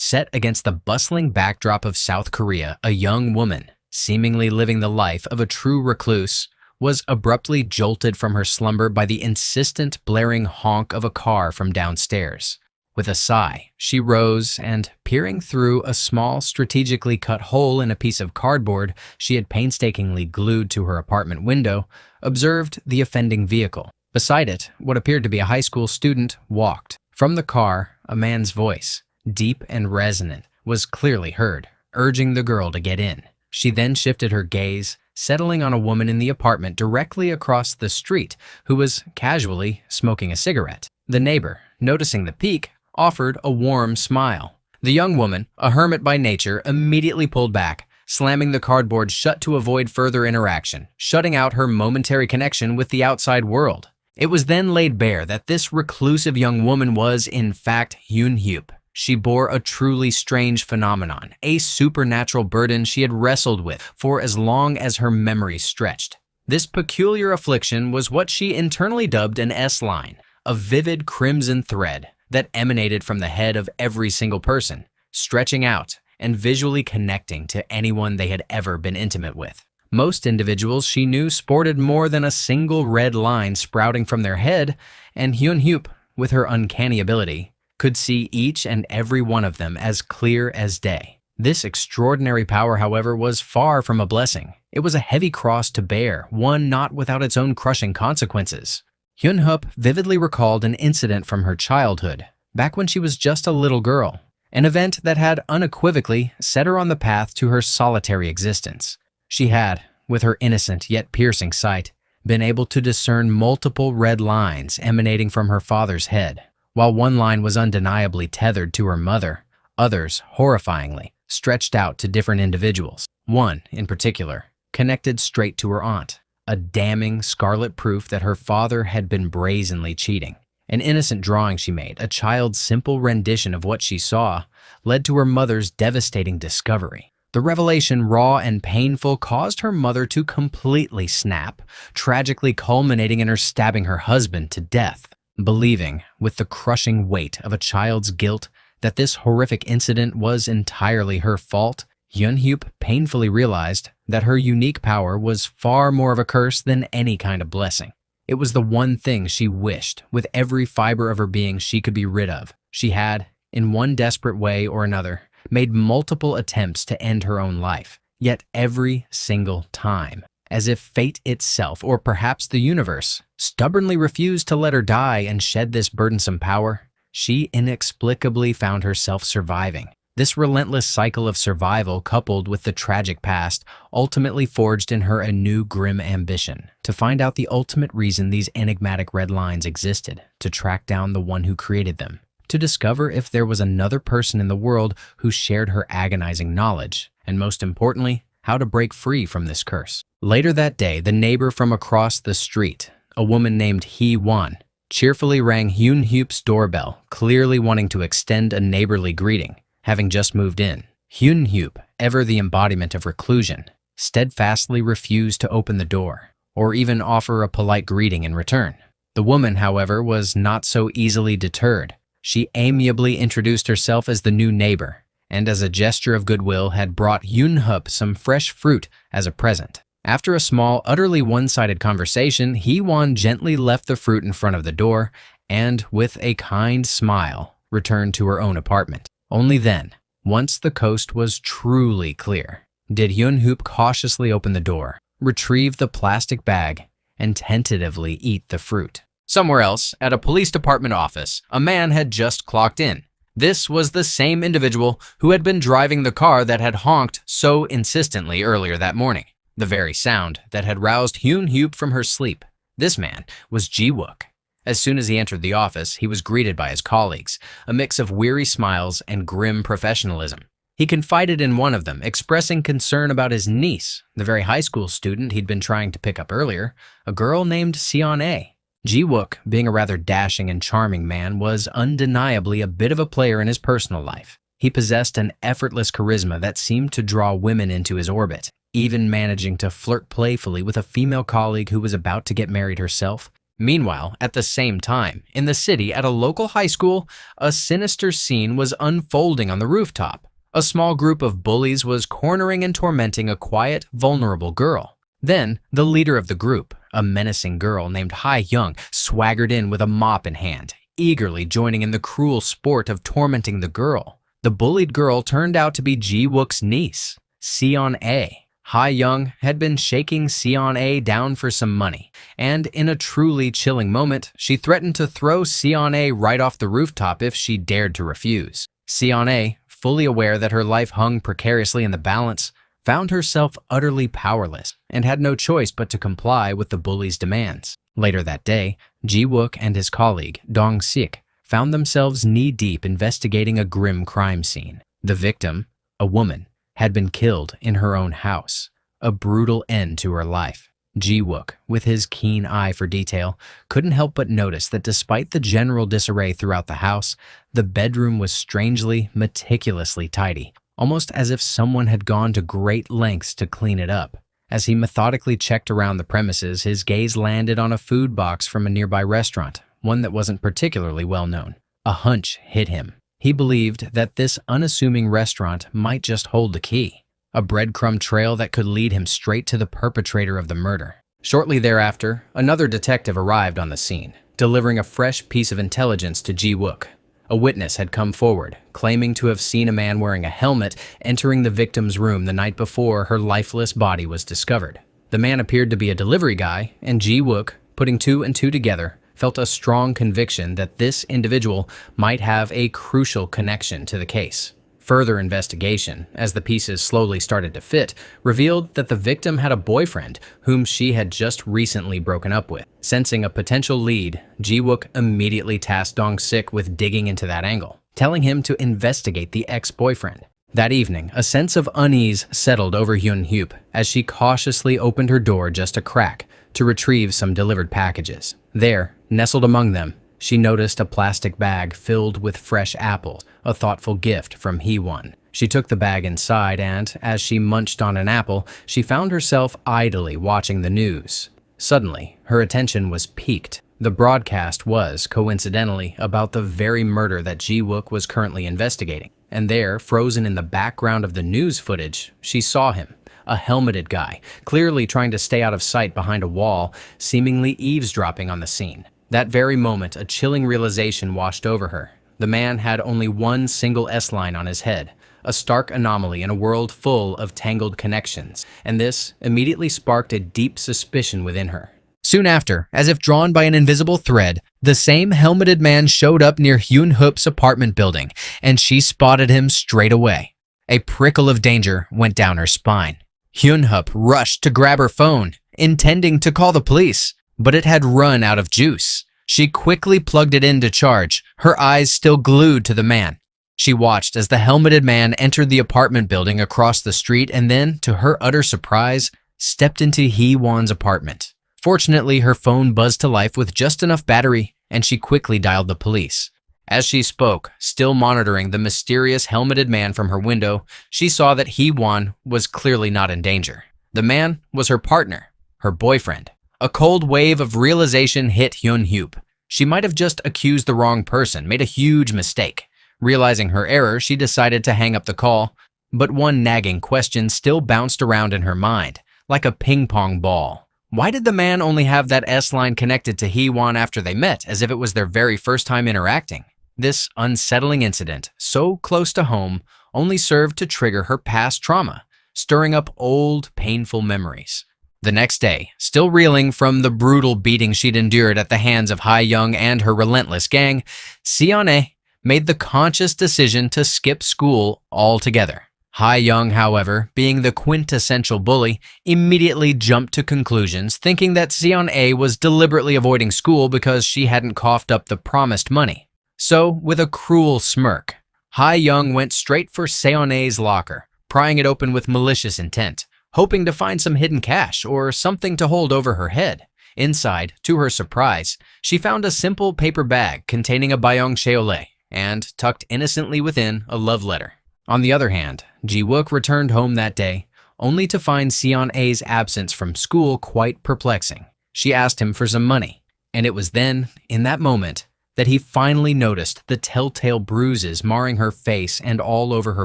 Set against the bustling backdrop of South Korea, a young woman, seemingly living the life of a true recluse, was abruptly jolted from her slumber by the insistent blaring honk of a car from downstairs. With a sigh, she rose and, peering through a small, strategically cut hole in a piece of cardboard she had painstakingly glued to her apartment window, observed the offending vehicle. Beside it, what appeared to be a high school student walked. From the car, a man's voice, deep and resonant, was clearly heard, urging the girl to get in. She then shifted her gaze, settling on a woman in the apartment directly across the street who was casually smoking a cigarette. The neighbor, noticing the peek, offered a warm smile. The young woman, a hermit by nature, immediately pulled back, slamming the cardboard shut to avoid further interaction, shutting out her momentary connection with the outside world. It was then laid bare that this reclusive young woman was, in fact, Yoon Hyup. She bore a truly strange phenomenon, a supernatural burden she had wrestled with for as long as her memory stretched. This peculiar affliction was what she internally dubbed an S-line, a vivid crimson thread that emanated from the head of every single person, stretching out and visually connecting to anyone they had ever been intimate with. Most individuals she knew sported more than a single red line sprouting from their head, and Yoon Hyup, with her uncanny ability, could see each and every one of them as clear as day. This extraordinary power, however, was far from a blessing. It was a heavy cross to bear, one not without its own crushing consequences. Yoon Hyup vividly recalled an incident from her childhood, back when she was just a little girl, an event that had unequivocally set her on the path to her solitary existence. She had, with her innocent yet piercing sight, been able to discern multiple red lines emanating from her father's head. While one line was undeniably tethered to her mother, others, horrifyingly, stretched out to different individuals. One, in particular, connected straight to her aunt, a damning scarlet proof that her father had been brazenly cheating. An innocent drawing she made, a child's simple rendition of what she saw, led to her mother's devastating discovery. The revelation, raw and painful, caused her mother to completely snap, tragically culminating in her stabbing her husband to death. Believing, with the crushing weight of a child's guilt, that this horrific incident was entirely her fault, Yoon Hyup painfully realized that her unique power was far more of a curse than any kind of blessing. It was the one thing she wished, with every fiber of her being, she could be rid of. She had, in one desperate way or another, made multiple attempts to end her own life, yet every single time, as if fate itself, or perhaps the universe, stubbornly refused to let her die and shed this burdensome power, she inexplicably found herself surviving. This relentless cycle of survival, coupled with the tragic past, ultimately forged in her a new grim ambition to find out the ultimate reason these enigmatic red lines existed, to track down the one who created them, to discover if there was another person in the world who shared her agonizing knowledge, and most importantly, how to break free from this curse. Later that day, the neighbor from across the street, a woman named Hee Won, cheerfully rang Yoon Hyup's doorbell, clearly wanting to extend a neighborly greeting. Having just moved in, Yoon Hyup, ever the embodiment of reclusion, steadfastly refused to open the door, or even offer a polite greeting in return. The woman, however, was not so easily deterred. She amiably introduced herself as the new neighbor, and as a gesture of goodwill had brought Yoon Hyup some fresh fruit as a present. After a small, utterly one-sided conversation, Hee Won gently left the fruit in front of the door and, with a kind smile, returned to her own apartment. Only then, once the coast was truly clear, did Yoon Hyup cautiously open the door, retrieve the plastic bag, and tentatively eat the fruit. Somewhere else, at a police department office, a man had just clocked in. This was the same individual who had been driving the car that had honked so insistently earlier that morning, the very sound that had roused Yoon Hyup from her sleep. This man was Ji-wook. As soon as he entered the office, he was greeted by his colleagues, a mix of weary smiles and grim professionalism. He confided in one of them, expressing concern about his niece, the very high school student he'd been trying to pick up earlier, a girl named Seon-ae. Ji-wook, being a rather dashing and charming man, was undeniably a bit of a player in his personal life. He possessed an effortless charisma that seemed to draw women into his orbit, even managing to flirt playfully with a female colleague who was about to get married herself. Meanwhile, at the same time, in the city at a local high school, a sinister scene was unfolding on the rooftop. A small group of bullies was cornering and tormenting a quiet, vulnerable girl. Then, the leader of the group, a menacing girl named Hai Young, swaggered in with a mop in hand, eagerly joining in the cruel sport of tormenting the girl. The bullied girl turned out to be Ji-wook's niece, Seon-A. Hai Young had been shaking Seon-A down for some money, and in a truly chilling moment, she threatened to throw Seon-A right off the rooftop if she dared to refuse. Seon-A, fully aware that her life hung precariously in the balance, found herself utterly powerless and had no choice but to comply with the bully's demands. Later that day, Ji-wook and his colleague, Dong-sik, found themselves knee-deep investigating a grim crime scene. The victim, a woman, had been killed in her own house, a brutal end to her life. Ji-wook, with his keen eye for detail, couldn't help but notice that despite the general disarray throughout the house, the bedroom was strangely, meticulously tidy, almost as if someone had gone to great lengths to clean it up. As he methodically checked around the premises, his gaze landed on a food box from a nearby restaurant, one that wasn't particularly well known. A hunch hit him. He believed that this unassuming restaurant might just hold the key, a breadcrumb trail that could lead him straight to the perpetrator of the murder. Shortly thereafter, another detective arrived on the scene, delivering a fresh piece of intelligence to Ji-wook. A witness had come forward, claiming to have seen a man wearing a helmet entering the victim's room the night before her lifeless body was discovered. The man appeared to be a delivery guy, and Ji-wook, putting two and two together, felt a strong conviction that this individual might have a crucial connection to the case. Further investigation, as the pieces slowly started to fit, revealed that the victim had a boyfriend whom she had just recently broken up with. Sensing a potential lead, Ji-wook immediately tasked Dong-sik with digging into that angle, telling him to investigate the ex-boyfriend. That evening, a sense of unease settled over Hyun-hyup as she cautiously opened her door just a crack to retrieve some delivered packages. There, nestled among them, she noticed a plastic bag filled with fresh apples, a thoughtful gift from Hee-won. She took the bag inside and, as she munched on an apple, she found herself idly watching the news. Suddenly, her attention was piqued. The broadcast was, coincidentally, about the very murder that Ji-wook was currently investigating. And there, frozen in the background of the news footage, she saw him. A helmeted guy, clearly trying to stay out of sight behind a wall, seemingly eavesdropping on the scene. That very moment, a chilling realization washed over her. The man had only one single S-line on his head, a stark anomaly in a world full of tangled connections, and this immediately sparked a deep suspicion within her. Soon after, as if drawn by an invisible thread, the same helmeted man showed up near Hyun-hyup's apartment building, and she spotted him straight away. A prickle of danger went down her spine. Hyun-hyup rushed to grab her phone, intending to call the police, but it had run out of juice. She quickly plugged it in to charge, her eyes still glued to the man. She watched as the helmeted man entered the apartment building across the street and then, to her utter surprise, stepped into Hee-won's apartment. Fortunately, her phone buzzed to life with just enough battery, and she quickly dialed the police. As she spoke, still monitoring the mysterious helmeted man from her window, she saw that Hee-won was clearly not in danger. The man was her partner, her boyfriend. A cold wave of realization hit Hyun-hyup. She might have just accused the wrong person, made a huge mistake. Realizing her error, she decided to hang up the call, but one nagging question still bounced around in her mind, like a ping-pong ball. Why did the man only have that S-line connected to Hee-won after they met, as if it was their very first time interacting? This unsettling incident, so close to home, only served to trigger her past trauma, stirring up old, painful memories. The next day, still reeling from the brutal beating she'd endured at the hands of Hai Young and her relentless gang, Seon-A made the conscious decision to skip school altogether. Hai Young, however, being the quintessential bully, immediately jumped to conclusions, thinking that Seon-A was deliberately avoiding school because she hadn't coughed up the promised money. So, with a cruel smirk, Hai Young went straight for Seon-A's locker, prying it open with malicious intent, hoping to find some hidden cash or something to hold over her head. Inside, to her surprise, she found a simple paper bag containing a Bayong Cheolet and, tucked innocently within, a love letter. On the other hand, Ji-wook returned home that day, only to find Seon-A's absence from school quite perplexing. She asked him for some money, And it was then, in that moment, that he finally noticed the telltale bruises marring her face and all over her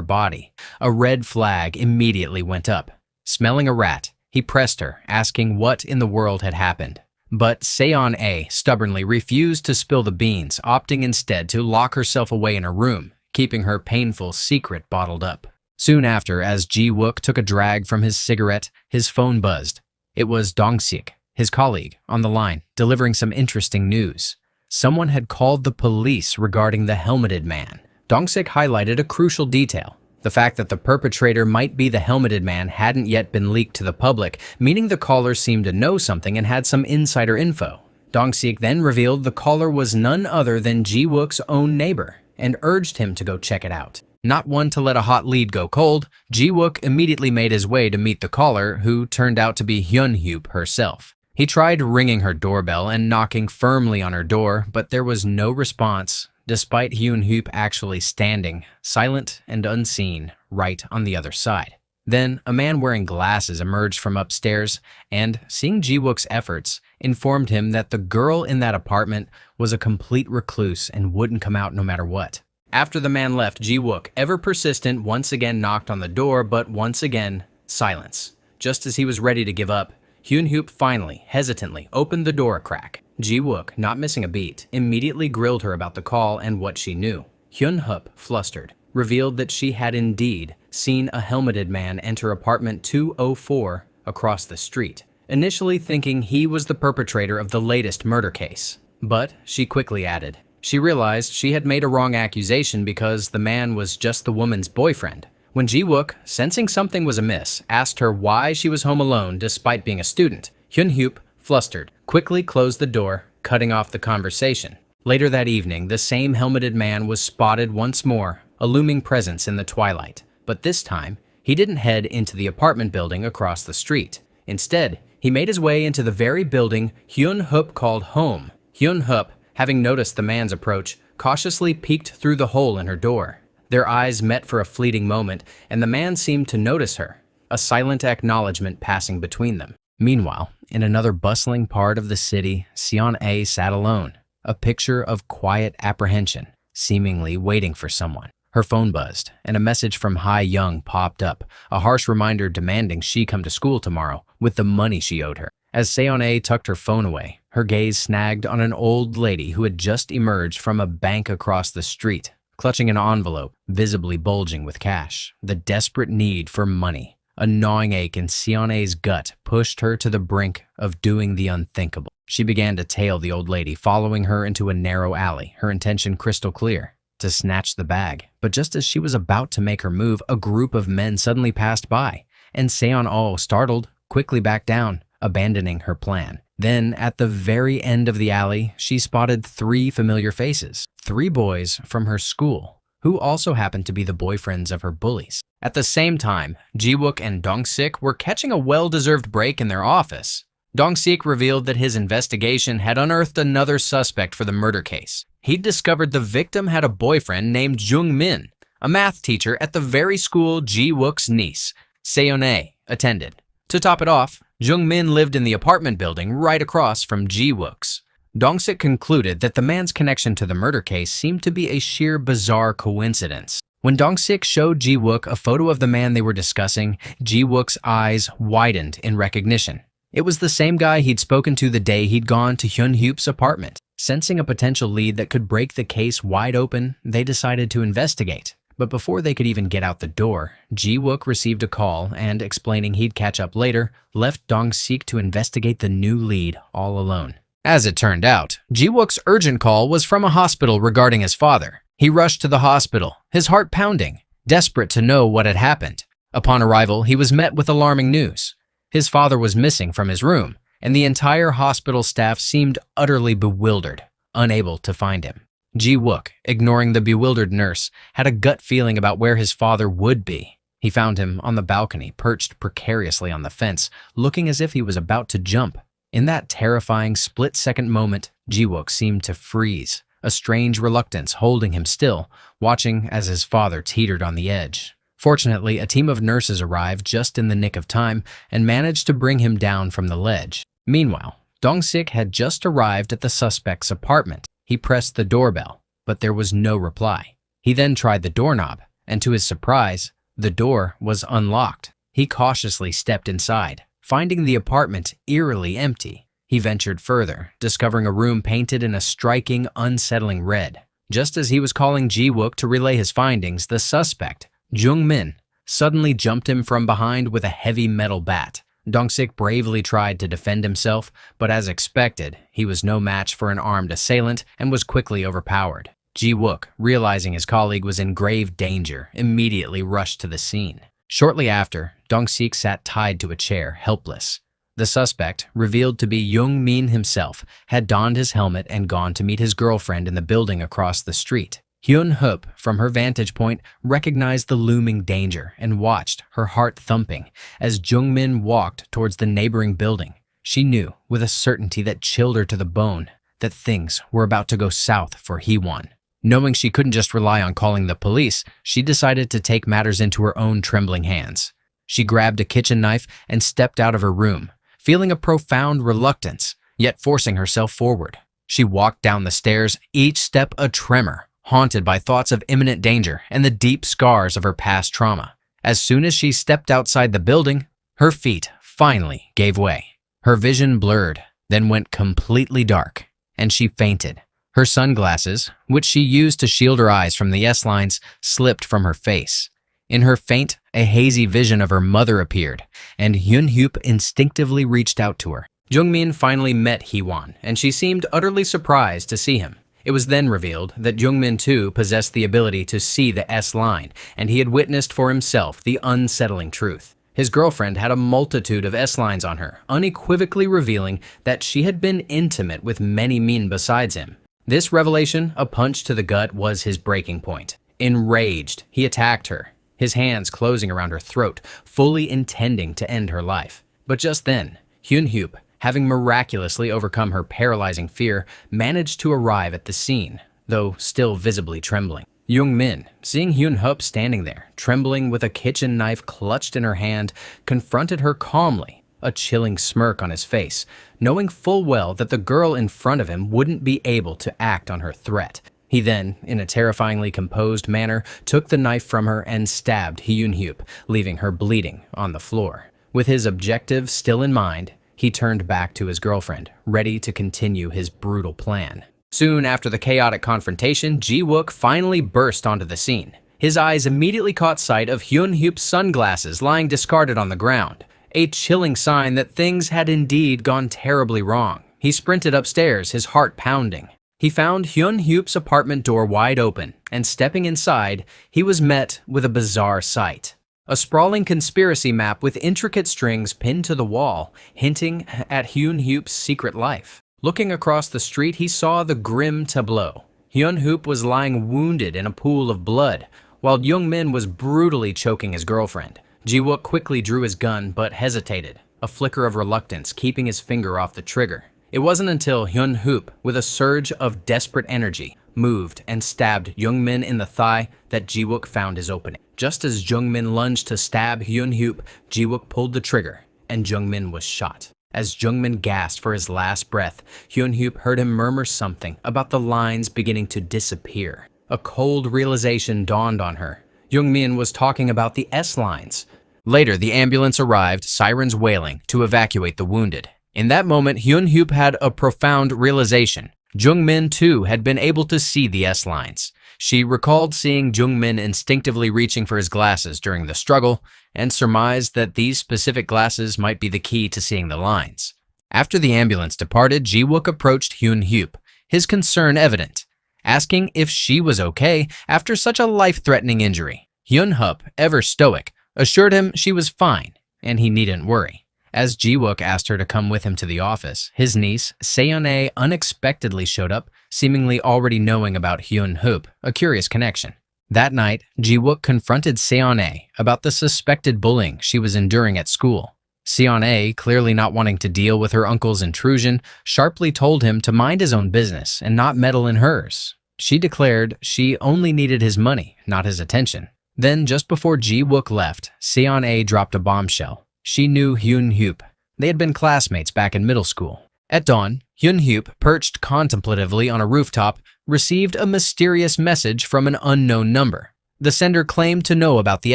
body. A red flag immediately went up. Smelling a rat, he pressed her, asking what in the world had happened. But Seon-A stubbornly refused to spill the beans, opting instead to lock herself away in her room, keeping her painful secret bottled up. Soon after, as Ji-wook took a drag from his cigarette, his phone buzzed. It was Dong-sik, his colleague, on the line, delivering some interesting news. Someone had called the police regarding the helmeted man. Dong-sik highlighted a crucial detail. The fact that the perpetrator might be the helmeted man hadn't yet been leaked to the public, meaning the caller seemed to know something and had some insider info. Dong-sik then revealed the caller was none other than Ji-wook's own neighbor and urged him to go check it out. Not one to let a hot lead go cold, Ji-wook immediately made his way to meet the caller, who turned out to be Hyun-hyup herself. He tried ringing her doorbell and knocking firmly on her door, but there was no response, despite Hyun-hyup actually standing, silent and unseen, right on the other side. Then, a man wearing glasses emerged from upstairs and, seeing Ji-wook's efforts, informed him that the girl in that apartment was a complete recluse and wouldn't come out no matter what. After the man left, Ji-wook, ever persistent, once again knocked on the door, but once again, silence. Just as he was ready to give up, Hyun-hyup finally, hesitantly, opened the door a crack. Ji-wook, not missing a beat, immediately grilled her about the call and what she knew. Hyun-hyup, flustered, revealed that she had indeed seen a helmeted man enter apartment 204 across the street, initially thinking he was the perpetrator of the latest murder case. But, she quickly added, she realized she had made a wrong accusation because the man was just the woman's boyfriend. When Ji-wook, sensing something was amiss, asked her why she was home alone despite being a student, Hyun-hyup, flustered, quickly closed the door, cutting off the conversation. Later that evening, the same helmeted man was spotted once more, a looming presence in the twilight. But this time, he didn't head into the apartment building across the street. Instead, he made his way into the very building Hyun-hyup called home. Hyun-hyup, having noticed the man's approach, cautiously peeked through the hole in her door. Their eyes met for a fleeting moment, and the man seemed to notice her, a silent acknowledgement passing between them. Meanwhile, in another bustling part of the city, Seon-A sat alone, a picture of quiet apprehension, seemingly waiting for someone. Her phone buzzed, and a message from Ha-young popped up, a harsh reminder demanding she come to school tomorrow with the money she owed her. As Seon-A tucked her phone away, her gaze snagged on an old lady who had just emerged from a bank across the street, clutching an envelope, visibly bulging with cash. The desperate need for money, a gnawing ache in Seon-A's gut, pushed her to the brink of doing the unthinkable. She began to tail the old lady, following her into a narrow alley, her intention crystal clear, to snatch the bag. But just as she was about to make her move, a group of men suddenly passed by, and Seon-A, startled, quickly backed down, abandoning her plan. Then, at the very end of the alley, she spotted 3 familiar faces, 3 boys from her school, who also happened to be the boyfriends of her bullies. At the same time, Ji-wook and Dong-sik were catching a well-deserved break in their office. Dong-sik revealed that his investigation had unearthed another suspect for the murder case. He'd discovered the victim had a boyfriend named Jung-min, a math teacher at the very school Ji-wook's niece, Seon-A, attended. To top it off, Jung-min lived in the apartment building right across from Ji-wook's. Dong-sik concluded that the man's connection to the murder case seemed to be a sheer bizarre coincidence. When Dong-sik showed Ji-wook a photo of the man they were discussing, Ji-wook's eyes widened in recognition. It was the same guy he'd spoken to the day he'd gone to Hyun-hyup's apartment. Sensing a potential lead that could break the case wide open, they decided to investigate. But before they could even get out the door, Ji-wook received a call and, explaining he'd catch up later, left Dong-sik to investigate the new lead all alone. As it turned out, Ji-wook's urgent call was from a hospital regarding his father. He rushed to the hospital, his heart pounding, desperate to know what had happened. Upon arrival, he was met with alarming news. His father was missing from his room, and the entire hospital staff seemed utterly bewildered, unable to find him. Ji-wook, ignoring the bewildered nurse, had a gut feeling about where his father would be. He found him on the balcony, perched precariously on the fence, looking as if he was about to jump. In that terrifying split-second moment, Ji-wook seemed to freeze, a strange reluctance holding him still, watching as his father teetered on the edge. Fortunately, a team of nurses arrived just in the nick of time and managed to bring him down from the ledge. Meanwhile, Dong-sik had just arrived at the suspect's apartment. He pressed the doorbell, but there was no reply. He then tried the doorknob, and to his surprise, the door was unlocked. He cautiously stepped inside, finding the apartment eerily empty. He ventured further, discovering a room painted in a striking, unsettling red. Just as he was calling Ji-wook to relay his findings, the suspect, Jung-min, suddenly jumped him from behind with a heavy metal bat. Dong-sik bravely tried to defend himself, but as expected, he was no match for an armed assailant and was quickly overpowered. Ji-wook, realizing his colleague was in grave danger, immediately rushed to the scene. Shortly after, Dong-sik sat tied to a chair, helpless. The suspect, revealed to be Jung-min himself, had donned his helmet and gone to meet his girlfriend in the building across the street. Hyun-hup, from her vantage point, recognized the looming danger and watched, her heart thumping, as Jung-min walked towards the neighboring building. She knew, with a certainty that chilled her to the bone, that things were about to go south for Hee-won. Knowing she couldn't just rely on calling the police, she decided to take matters into her own trembling hands. She grabbed a kitchen knife and stepped out of her room, feeling a profound reluctance, yet forcing herself forward. She walked down the stairs, each step a tremor, haunted by thoughts of imminent danger and the deep scars of her past trauma. As soon as she stepped outside the building, her feet finally gave way. Her vision blurred, then went completely dark, and she fainted. Her sunglasses, which she used to shield her eyes from the S-lines, slipped from her face. In her faint, a hazy vision of her mother appeared, and Hyun-hup instinctively reached out to her. Jung-min finally met Hee-won, and she seemed utterly surprised to see him. It was then revealed that Jung-min too possessed the ability to see the S-line, and he had witnessed for himself the unsettling truth. His girlfriend had a multitude of S-lines on her, unequivocally revealing that she had been intimate with many men besides him. This revelation, a punch to the gut, was his breaking point. Enraged, he attacked her, his hands closing around her throat, fully intending to end her life. But just then, Hyun-hup, having miraculously overcome her paralyzing fear, managed to arrive at the scene, though still visibly trembling. Jung-min, seeing Hyun-hup standing there, trembling with a kitchen knife clutched in her hand, confronted her calmly, a chilling smirk on his face, knowing full well that the girl in front of him wouldn't be able to act on her threat. He then, in a terrifyingly composed manner, took the knife from her and stabbed Hyun-hup, leaving her bleeding on the floor. With his objective still in mind, he turned back to his girlfriend, ready to continue his brutal plan. Soon after the chaotic confrontation, Ji-wook finally burst onto the scene. His eyes immediately caught sight of Hyun-hup's sunglasses lying discarded on the ground, a chilling sign that things had indeed gone terribly wrong. He sprinted upstairs, his heart pounding. He found Hyun-hup's apartment door wide open, and stepping inside, he was met with a bizarre sight. A sprawling conspiracy map with intricate strings pinned to the wall, hinting at Hyun-hup's secret life. Looking across the street, he saw the grim tableau. Hyun-hup was lying wounded in a pool of blood, while Jung-min was brutally choking his girlfriend. Ji-wook quickly drew his gun but hesitated, a flicker of reluctance keeping his finger off the trigger. It wasn't until Hyun-hup, with a surge of desperate energy, moved and stabbed Jung-min in the thigh that Ji-wook found his opening. Just as Jung-min lunged to stab Hyun-hup, Ji-wook pulled the trigger, and Jung-min was shot. As Jung-min gasped for his last breath, Hyun-hup heard him murmur something about the lines beginning to disappear. A cold realization dawned on her. Jung-min was talking about the S-lines. Later, the ambulance arrived, sirens wailing, to evacuate the wounded. In that moment, Hyun-hup had a profound realization. Jung-min, too, had been able to see the S-lines. She recalled seeing Jung-min instinctively reaching for his glasses during the struggle, and surmised that these specific glasses might be the key to seeing the lines. After the ambulance departed, Ji-wook approached Hyun-hup, his concern evident, asking if she was okay after such a life-threatening injury. Hyun-hup, ever stoic, assured him she was fine, and he needn't worry. As Ji-wook asked her to come with him to the office, his niece, Seon-ae, unexpectedly showed up, seemingly already knowing about Hyun-hup, a curious connection. That night, Ji-wook confronted Seon-ae about the suspected bullying she was enduring at school. Seon-ae, clearly not wanting to deal with her uncle's intrusion, sharply told him to mind his own business and not meddle in hers. She declared she only needed his money, not his attention. Then, just before Ji-wook left, Seon-ae dropped a bombshell. She knew Hyun-hup. They had been classmates back in middle school. At dawn, Hyun-hyuk, perched contemplatively on a rooftop, received a mysterious message from an unknown number. The sender claimed to know about the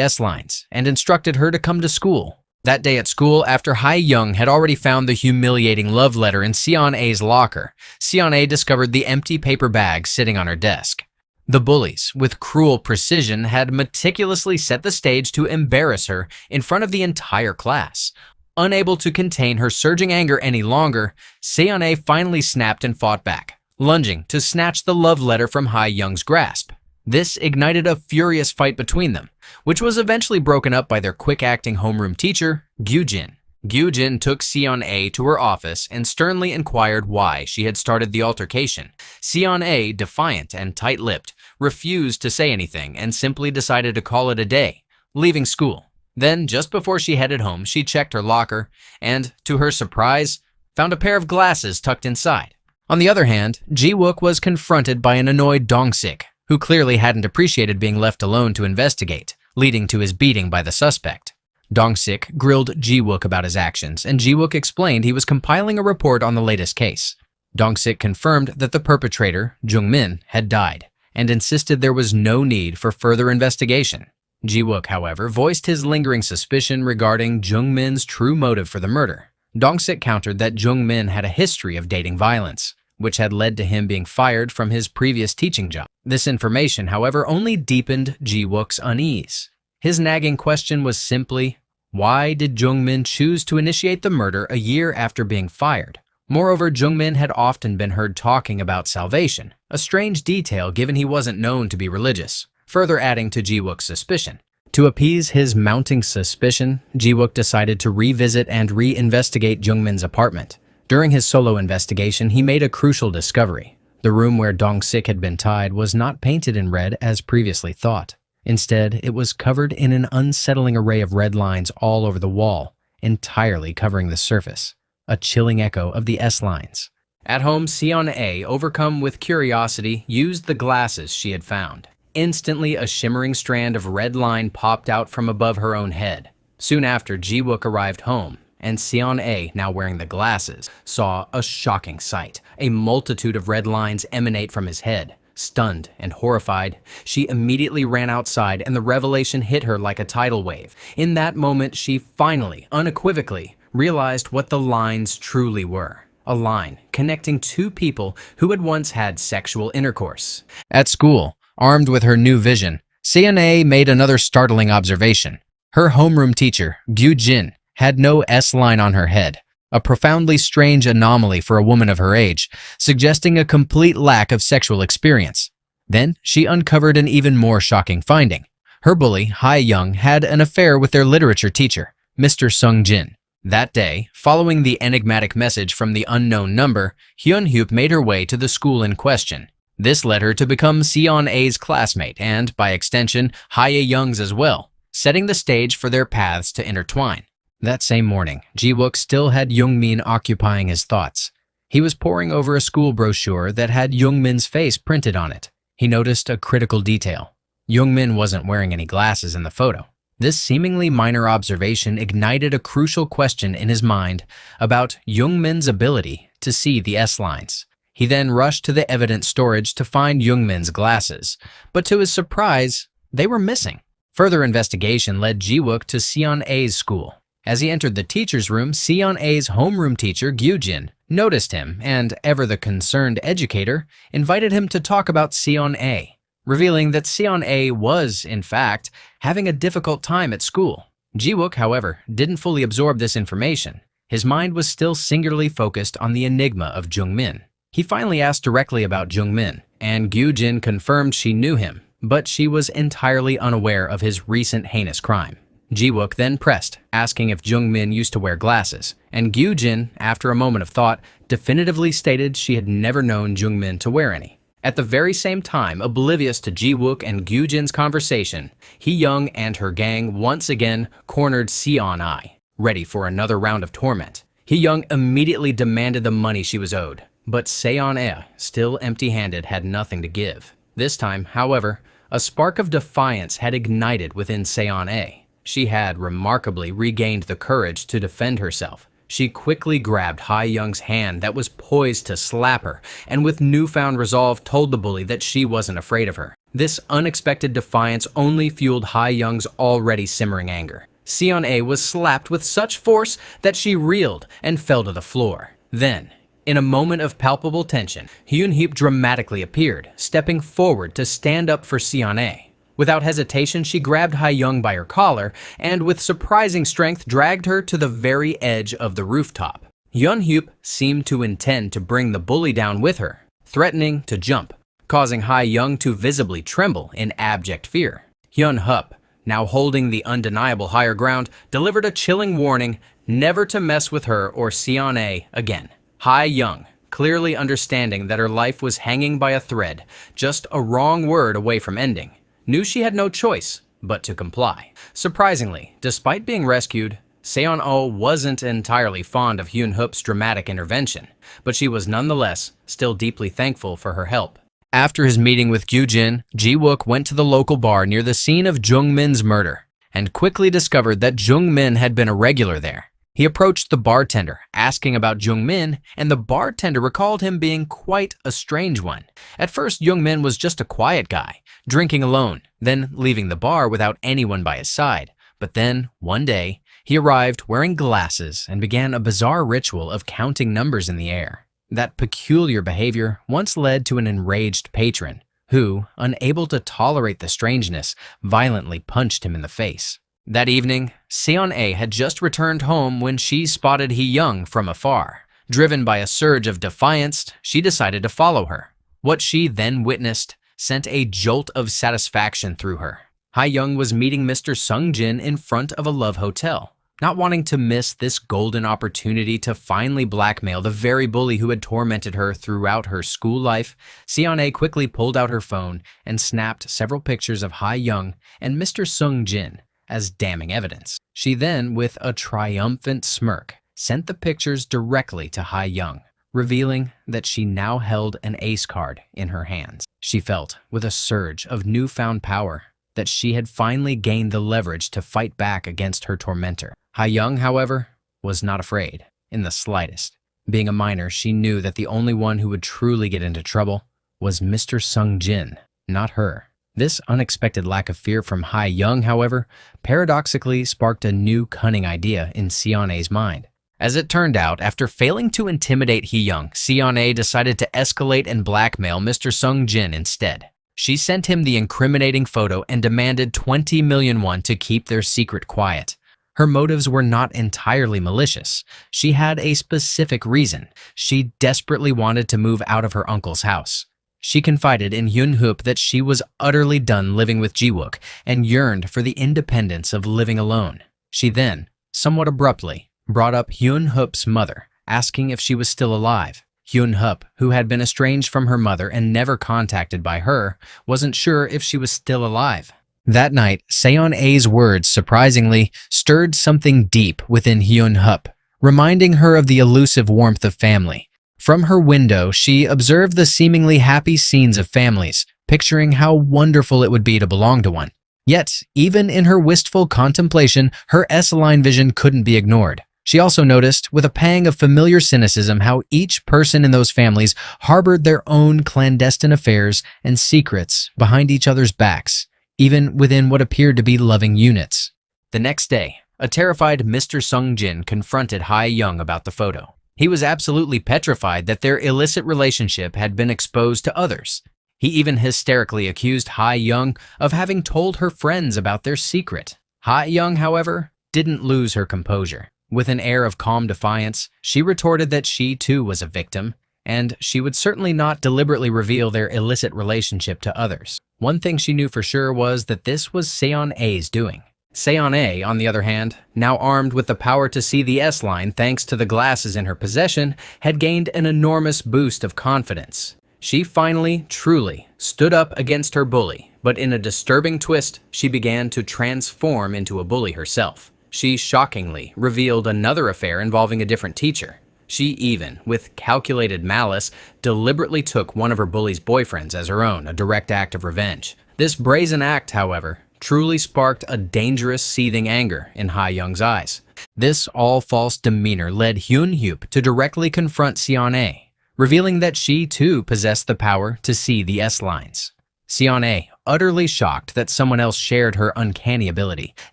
S-lines and instructed her to come to school. That day at school, after Hae-young had already found the humiliating love letter in Seon-a's locker, Seon-a discovered the empty paper bag sitting on her desk. The bullies, with cruel precision, had meticulously set the stage to embarrass her in front of the entire class. Unable to contain her surging anger any longer, Seon-a finally snapped and fought back, lunging to snatch the love letter from Hae-young's grasp. This ignited a furious fight between them, which was eventually broken up by their quick-acting homeroom teacher, Gyu-jin. Gyu-jin took Seon-a to her office and sternly inquired why she had started the altercation. Seon-a, defiant and tight-lipped, refused to say anything and simply decided to call it a day, leaving school. Then, just before she headed home, she checked her locker and, to her surprise, found a pair of glasses tucked inside. On the other hand, Ji-wook was confronted by an annoyed Dong-sik, who clearly hadn't appreciated being left alone to investigate, leading to his beating by the suspect. Dong-sik grilled Ji-wook about his actions, and Ji-wook explained he was compiling a report on the latest case. Dong-sik confirmed that the perpetrator, Jung-min, had died, and insisted there was no need for further investigation. Ji-wook, however, voiced his lingering suspicion regarding Jung-min's true motive for the murder. Dong-sik countered that Jung-min had a history of dating violence, which had led to him being fired from his previous teaching job. This information, however, only deepened Ji-wook's unease. His nagging question was simply, why did Jung-min choose to initiate the murder a year after being fired? Moreover, Jung-min had often been heard talking about salvation, a strange detail given he wasn't known to be religious, further adding to Ji-wook's suspicion. To appease his mounting suspicion, Ji-wook decided to revisit and re-investigate Jung-min's apartment. During his solo investigation, he made a crucial discovery. The room where Dong-sik had been tied was not painted in red as previously thought. Instead, it was covered in an unsettling array of red lines all over the wall, entirely covering the surface, a chilling echo of the S-lines. At home, Seon-a, overcome with curiosity, used the glasses she had found. Instantly, a shimmering strand of red line popped out from above her own head. Soon after, Ji-wook arrived home, and Seon-a, now wearing the glasses, saw a shocking sight. A multitude of red lines emanate from his head. Stunned and horrified, she immediately ran outside, and the revelation hit her like a tidal wave. In that moment, she finally, unequivocally, realized what the lines truly were. A line connecting two people who had once had sexual intercourse. At school, armed with her new vision, Seon-a made another startling observation. Her homeroom teacher, Gyu-jin, had no S-line on her head, a profoundly strange anomaly for a woman of her age, suggesting a complete lack of sexual experience. Then she uncovered an even more shocking finding. Her bully, Hae-young, had an affair with their literature teacher, Mr. Sung-jin. That day, following the enigmatic message from the unknown number, Hyun-hyuk made her way to the school in question. This led her to become Seon-a's classmate and, by extension, Hae-young's as well, setting the stage for their paths to intertwine. That same morning, Ji-wook still had Jung-min occupying his thoughts. He was poring over a school brochure that had Jung-min's face printed on it. He noticed a critical detail. Jung-min wasn't wearing any glasses in the photo. This seemingly minor observation ignited a crucial question in his mind about Jung-min's ability to see the S-lines. He then rushed to the evidence storage to find Jung-min's glasses, but to his surprise, they were missing. Further investigation led Ji-wook to Seon-a's school. As he entered the teacher's room, Seon-a's homeroom teacher, Gyu-jin, noticed him and, ever the concerned educator, invited him to talk about Seon-a, revealing that Seon-a was, in fact, having a difficult time at school. Ji-wook, however, didn't fully absorb this information. His mind was still singularly focused on the enigma of Jung-min. He finally asked directly about Jung-min, and Gyu-jin confirmed she knew him, but she was entirely unaware of his recent heinous crime. Ji-wook then pressed, asking if Jung-min used to wear glasses, and Gyu-jin, after a moment of thought, definitively stated she had never known Jung-min to wear any. At the very same time, oblivious to Ji-wook and Gyu-jin's conversation, Hee-young and her gang once again cornered Seon-a, ready for another round of torment. Hee-young immediately demanded the money she was owed, but Seon-a, still empty-handed, had nothing to give. This time, however, a spark of defiance had ignited within Seon-a. She had remarkably regained the courage to defend herself. She quickly grabbed Ha-young's hand that was poised to slap her, and with newfound resolve told the bully that she wasn't afraid of her. This unexpected defiance only fueled Ha-young's already simmering anger. Seon-ae was slapped with such force that she reeled and fell to the floor. Then, in a moment of palpable tension, Hyun-heep dramatically appeared, stepping forward to stand up for Seon-ae. Without hesitation, she grabbed Ha-young by her collar and with surprising strength dragged her to the very edge of the rooftop. Hyun-heep seemed to intend to bring the bully down with her, threatening to jump, causing Ha-young to visibly tremble in abject fear. Hyun-heep, now holding the undeniable higher ground, delivered a chilling warning never to mess with her or Seon-ae again. Ha-young, clearly understanding that her life was hanging by a thread, just a wrong word away from ending, knew she had no choice but to comply. Surprisingly, despite being rescued, Seon-oh wasn't entirely fond of Hyun-heep's dramatic intervention, but she was nonetheless still deeply thankful for her help. After his meeting with Gyujin, Ji-wook went to the local bar near the scene of Jung-min's murder and quickly discovered that Jung-min had been a regular there. He approached the bartender, asking about Jung-min, and the bartender recalled him being quite a strange one. At first, Jung-min was just a quiet guy, drinking alone, then leaving the bar without anyone by his side. But then, one day, he arrived wearing glasses and began a bizarre ritual of counting numbers in the air. That peculiar behavior once led to an enraged patron, who, unable to tolerate the strangeness, violently punched him in the face. That evening, Seon-ae had just returned home when she spotted Hee-young from afar. Driven by a surge of defiance, she decided to follow her. What she then witnessed sent a jolt of satisfaction through her. Ha-young was meeting Mr. Sung-jin in front of a love hotel. Not wanting to miss this golden opportunity to finally blackmail the very bully who had tormented her throughout her school life, Seon-ae quickly pulled out her phone and snapped several pictures of Ha-young and Mr. Sung-jin as damning evidence. She then, with a triumphant smirk, sent the pictures directly to Ha-young, revealing that she now held an ace card in her hands. She felt, with a surge of newfound power, that she had finally gained the leverage to fight back against her tormentor. Ha-young, however, was not afraid, in the slightest. Being a minor, she knew that the only one who would truly get into trouble was Mr. Sung-jin, not her. This unexpected lack of fear from Ha-young, however, paradoxically sparked a new cunning idea in Seon-ae's mind. As it turned out, after failing to intimidate Hee-young, Seon-ae decided to escalate and blackmail Mr. Sung-jin instead. She sent him the incriminating photo and demanded 20 million won to keep their secret quiet. Her motives were not entirely malicious. She had a specific reason. She desperately wanted to move out of her uncle's house. She confided in Hyun-heep that she was utterly done living with Ji-wook and yearned for the independence of living alone. She then, somewhat abruptly, brought up Hyun-heep's mother, asking if she was still alive. Hyun-heep, who had been estranged from her mother and never contacted by her, wasn't sure if she was still alive. That night, Seon-ae's words, surprisingly, stirred something deep within Hyun-heep, reminding her of the elusive warmth of family. From her window, she observed the seemingly happy scenes of families, picturing how wonderful it would be to belong to one. Yet, even in her wistful contemplation, her S-line vision couldn't be ignored. She also noticed, with a pang of familiar cynicism, how each person in those families harbored their own clandestine affairs and secrets behind each other's backs, even within what appeared to be loving units. The next day, a terrified Mr. Sung-jin confronted Ha-young about the photo. He was absolutely petrified that their illicit relationship had been exposed to others. He even hysterically accused Ha-young of having told her friends about their secret. Ha-young, however, didn't lose her composure. With an air of calm defiance, she retorted that she too was a victim, and she would certainly not deliberately reveal their illicit relationship to others. One thing she knew for sure was that this was Seon-ae's doing. Seon-ae, on the other hand, now armed with the power to see the S-line thanks to the glasses in her possession, had gained an enormous boost of confidence. She finally, truly, stood up against her bully, but in a disturbing twist, she began to transform into a bully herself. She shockingly revealed another affair involving a different teacher. She even, with calculated malice, deliberately took one of her bully's boyfriends as her own, a direct act of revenge. This brazen act, however, truly sparked a dangerous, seething anger in Ha-young's eyes. This all-false demeanor led Hyun-hyup to directly confront Seon-ae, revealing that she too possessed the power to see the S-lines. Seon-ae, utterly shocked that someone else shared her uncanny ability,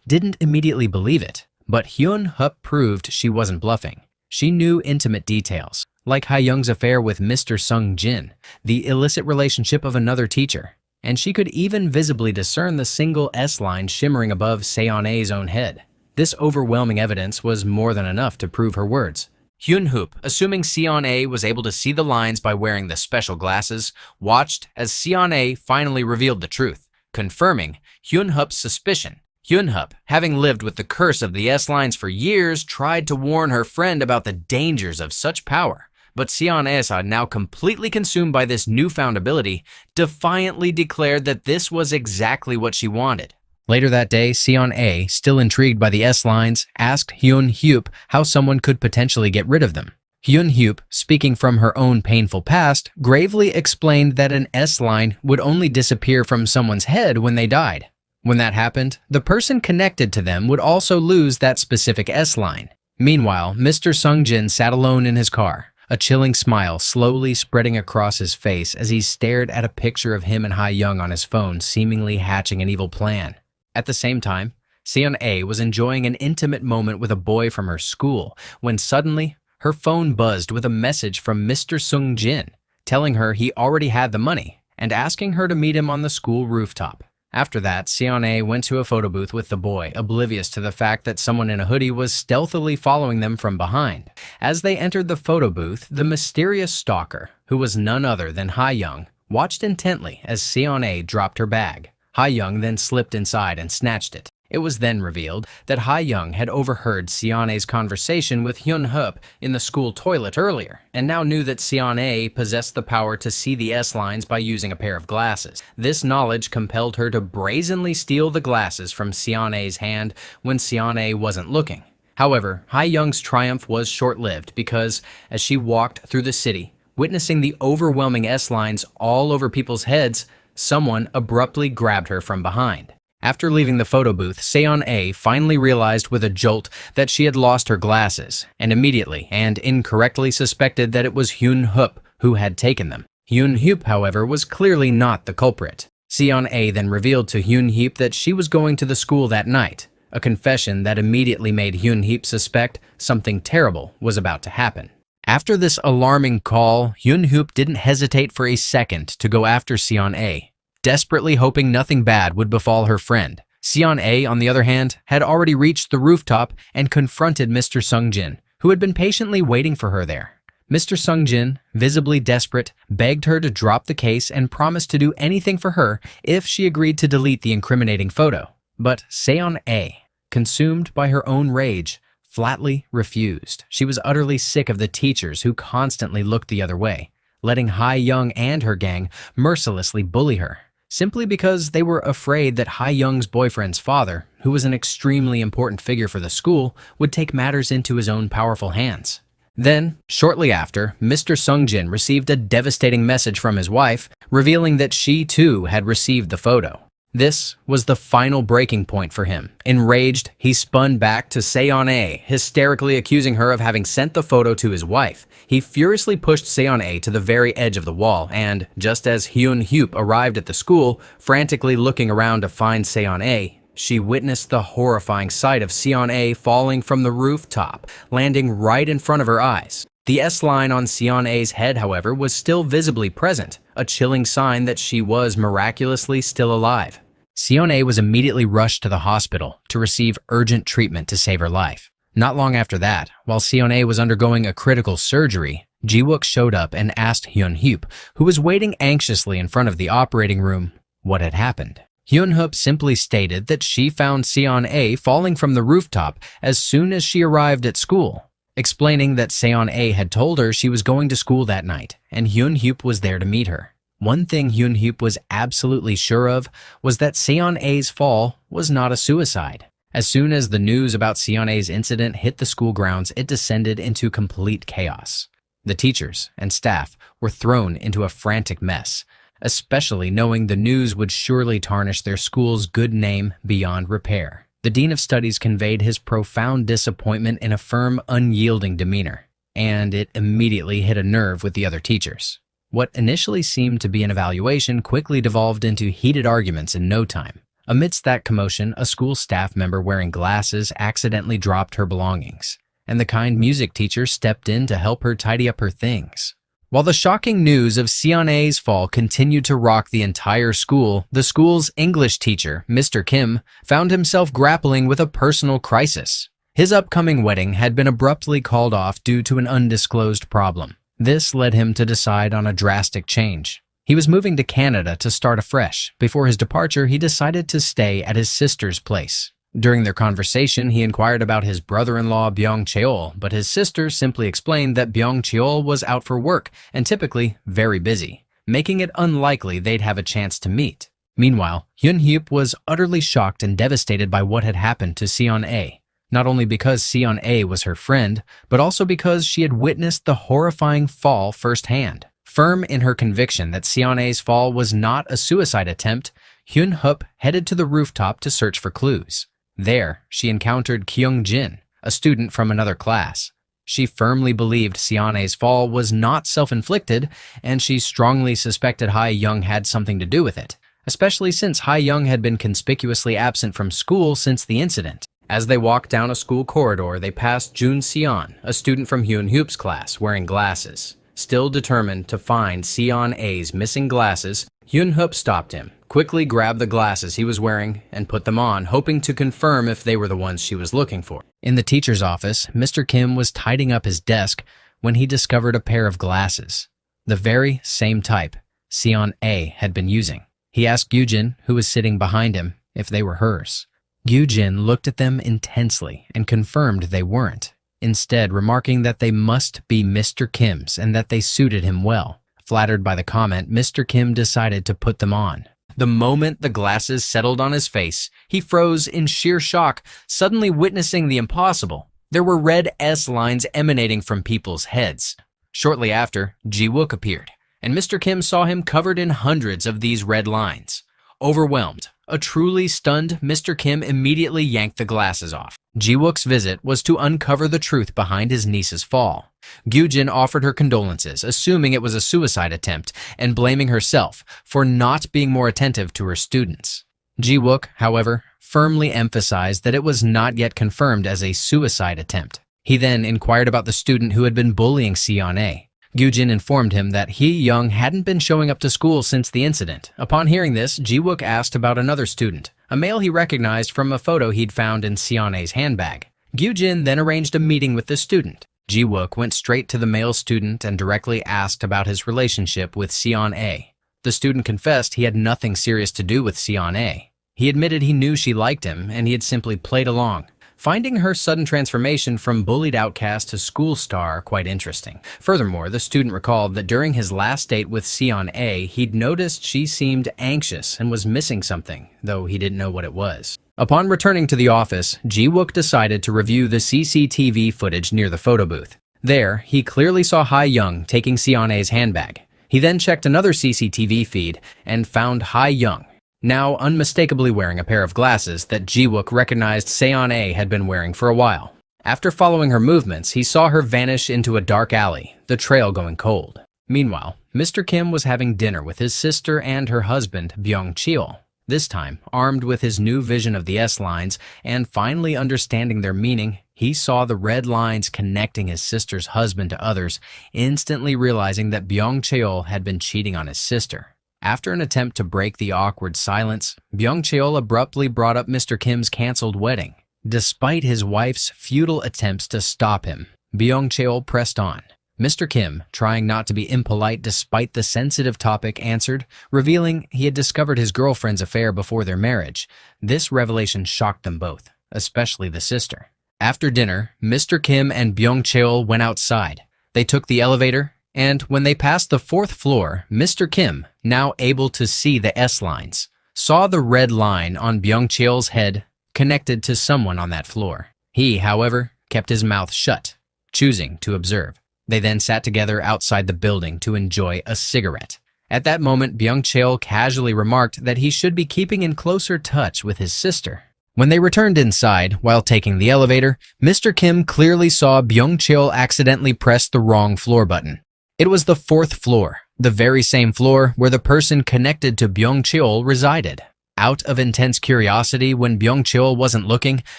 didn't immediately believe it, but Hyun-hyup proved she wasn't bluffing. She knew intimate details, like Ha-young's affair with Mr. Sung-jin, the illicit relationship of another teacher, and she could even visibly discern the single S-line shimmering above Seon-ae's own head. This overwhelming evidence was more than enough to prove her words. Hyun-hyup, assuming Seon-ae was able to see the lines by wearing the special glasses, watched as Seon-ae finally revealed the truth, confirming Hyun-hyup's suspicion. Hyun-hyup, having lived with the curse of the S-lines for years, tried to warn her friend about the dangers of such power. But Seon-ae, now completely consumed by this newfound ability, defiantly declared that this was exactly what she wanted. Later that day, Seon-ae, still intrigued by the S-lines, asked Hyun-hyup how someone could potentially get rid of them. Hyun-hyup, speaking from her own painful past, gravely explained that an S-line would only disappear from someone's head when they died. When that happened, the person connected to them would also lose that specific S-line. Meanwhile, Mr. Sung-jin sat alone in his car, a chilling smile slowly spreading across his face as he stared at a picture of him and Ha-young on his phone, seemingly hatching an evil plan. At the same time, Seon-ae was enjoying an intimate moment with a boy from her school when suddenly her phone buzzed with a message from Mr. Sung-jin, telling her he already had the money and asking her to meet him on the school rooftop. After that, Seon-ae went to a photo booth with the boy, oblivious to the fact that someone in a hoodie was stealthily following them from behind. As they entered the photo booth, the mysterious stalker, who was none other than Ha-young, watched intently as Seon-ae dropped her bag. Ha-young then slipped inside and snatched it. It was then revealed that Ha-young had overheard Seon-ae's conversation with Hyun-hyup in the school toilet earlier, and now knew that Seon-ae possessed the power to see the S-lines by using a pair of glasses. This knowledge compelled her to brazenly steal the glasses from Seon-ae's hand when Seon-ae wasn't looking. However, Ha-young's triumph was short-lived because, as she walked through the city, witnessing the overwhelming S-lines all over people's heads, someone abruptly grabbed her from behind. After leaving the photo booth, Seon-ae finally realized with a jolt that she had lost her glasses, and immediately and incorrectly suspected that it was Hyun-hyup who had taken them. Hyun-hyup, however, was clearly not the culprit. Seon-ae then revealed to Hyun-hyup that she was going to the school that night, a confession that immediately made Hyun-hyup suspect something terrible was about to happen. After this alarming call, Hyun-hyup didn't hesitate for a second to go after Seon-ae, desperately hoping nothing bad would befall her friend. Seon-ae, on the other hand, had already reached the rooftop and confronted Mr. Sung-jin, who had been patiently waiting for her there. Mr. Sung-jin, visibly desperate, begged her to drop the case and promised to do anything for her if she agreed to delete the incriminating photo. But Seon-ae, consumed by her own rage, flatly refused. She was utterly sick of the teachers who constantly looked the other way, letting Ha-young and her gang mercilessly bully her, simply because they were afraid that Ha-young's boyfriend's father, who was an extremely important figure for the school, would take matters into his own powerful hands. Then, shortly after, Mr. Sung-jin received a devastating message from his wife, revealing that she too had received the photo. This was the final breaking point for him. Enraged, he spun back to Seon-ae, hysterically accusing her of having sent the photo to his wife. He furiously pushed Seon-ae to the very edge of the wall, and, just as Hyun-hyup arrived at the school, frantically looking around to find Seon-ae, she witnessed the horrifying sight of Seon-ae falling from the rooftop, landing right in front of her eyes. The S-line on Seon-ae's head, however, was still visibly present, a chilling sign that she was miraculously still alive. Seon-ae was immediately rushed to the hospital to receive urgent treatment to save her life. Not long after that, while Seon-ae was undergoing a critical surgery, Ji-wook showed up and asked Hyun-hyup, who was waiting anxiously in front of the operating room, what had happened. Hyun-hyup simply stated that she found Seon-ae falling from the rooftop as soon as she arrived at school, explaining that Seon-ae had told her she was going to school that night, and Hyun-hyup was there to meet her. One thing Hyun-hyup was absolutely sure of was that Seon-ae's fall was not a suicide. As soon as the news about Seon-ae's incident hit the school grounds, it descended into complete chaos. The teachers and staff were thrown into a frantic mess. especially knowing the news would surely tarnish their school's good name beyond repair. The Dean of Studies conveyed his profound disappointment in a firm, unyielding demeanor, and it immediately hit a nerve with the other teachers. What initially seemed to be an evaluation quickly devolved into heated arguments in no time. Amidst that commotion, a school staff member wearing glasses accidentally dropped her belongings, and the kind music teacher stepped in to help her tidy up her things. While the shocking news of Seon-ae's fall continued to rock the entire school, the school's English teacher, Mr. Kim, found himself grappling with a personal crisis. His upcoming wedding had been abruptly called off due to an undisclosed problem. This led him to decide on a drastic change. He was moving to Canada to start afresh. Before his departure, he decided to stay at his sister's place. During their conversation, he inquired about his brother-in-law Byung Cheol, but his sister simply explained that Byung Cheol was out for work and typically very busy, making it unlikely they'd have a chance to meet. Meanwhile, Hyun Hyup was utterly shocked and devastated by what had happened to Seon-ae, not only because Seon-ae was her friend, but also because she had witnessed the horrifying fall firsthand. Firm in her conviction that Seon-ae's fall was not a suicide attempt, Hyun Hyup headed to the rooftop to search for clues. There, she encountered Kyung Jin, a student from another class. She firmly believed Seon-ae's fall was not self-inflicted, and she strongly suspected Ha-young had something to do with it, especially since Ha-young had been conspicuously absent from school since the incident. As they walked down a school corridor, they passed Jun Seon, a student from Hyun Hyup's class, wearing glasses. Still determined to find Seon-ae's missing glasses, Hyun Hyup stopped him, quickly grabbed the glasses he was wearing, and put them on, hoping to confirm if they were the ones she was looking for. In the teacher's office, Mr. Kim was tidying up his desk when he discovered a pair of glasses, the very same type Seon-ae had been using. He asked Gyujin, who was sitting behind him, if they were hers. Gyujin looked at them intensely and confirmed they weren't, instead remarking that they must be Mr. Kim's and that they suited him well. Flattered by the comment, Mr. Kim decided to put them on. The moment the glasses settled on his face, he froze in sheer shock, suddenly witnessing the impossible. There were red S lines emanating from people's heads. Shortly after, Ji-wook appeared, and Mr. Kim saw him covered in hundreds of these red lines. Overwhelmed, a truly stunned Mr. Kim immediately yanked the glasses off. Ji-wook's visit was to uncover the truth behind his niece's fall. Gyujin offered her condolences, assuming it was a suicide attempt, and blaming herself for not being more attentive to her students. Ji-wook, however, firmly emphasized that it was not yet confirmed as a suicide attempt. He then inquired about the student who had been bullying Seon-ae. Gyujin informed him that Hee-young hadn't been showing up to school since the incident. Upon hearing this, Ji-wook asked about another student, a male he recognized from a photo he'd found in Seon-ae's handbag. Gyujin then arranged a meeting with the student. Ji-wook went straight to the male student and directly asked about his relationship with Seon-ae. The student confessed he had nothing serious to do with Seon-ae. He admitted he knew she liked him and he had simply played along, finding her sudden transformation from bullied outcast to school star quite interesting. Furthermore, the student recalled that during his last date with Seon-ae, he'd noticed she seemed anxious and was missing something, though he didn't know what it was. Upon returning to the office, Ji-wook decided to review the CCTV footage near the photo booth. There, he clearly saw Ha-young taking Seon-ae's handbag. He then checked another CCTV feed and found Ha-young, now unmistakably wearing a pair of glasses that Ji-wook recognized Seon-ae had been wearing for a while. After following her movements, he saw her vanish into a dark alley, the trail going cold. Meanwhile, Mr. Kim was having dinner with his sister and her husband, Byung Cheol. This time, armed with his new vision of the S-lines and finally understanding their meaning, he saw the red lines connecting his sister's husband to others, instantly realizing that Byung Cheol had been cheating on his sister. After an attempt to break the awkward silence, Byung Cheol abruptly brought up Mr. Kim's canceled wedding. Despite his wife's futile attempts to stop him, Byung Cheol pressed on. Mr. Kim, trying not to be impolite despite the sensitive topic, answered, revealing he had discovered his girlfriend's affair before their marriage. This revelation shocked them both, especially the sister. After dinner, Mr. Kim and Byung Cheol went outside. They took the elevator, and when they passed the 4th floor, Mr. Kim, now able to see the S-lines, saw the red line on Byung Cheol's head connected to someone on that floor. He, however, kept his mouth shut, choosing to observe. They then sat together outside the building to enjoy a cigarette. At that moment, Byung-cheol casually remarked that he should be keeping in closer touch with his sister. When they returned inside, while taking the elevator, Mr. Kim clearly saw Byung-cheol accidentally press the wrong floor button. It was the 4th floor, the very same floor where the person connected to Byung-cheol resided. Out of intense curiosity, when Byung-cheol wasn't looking,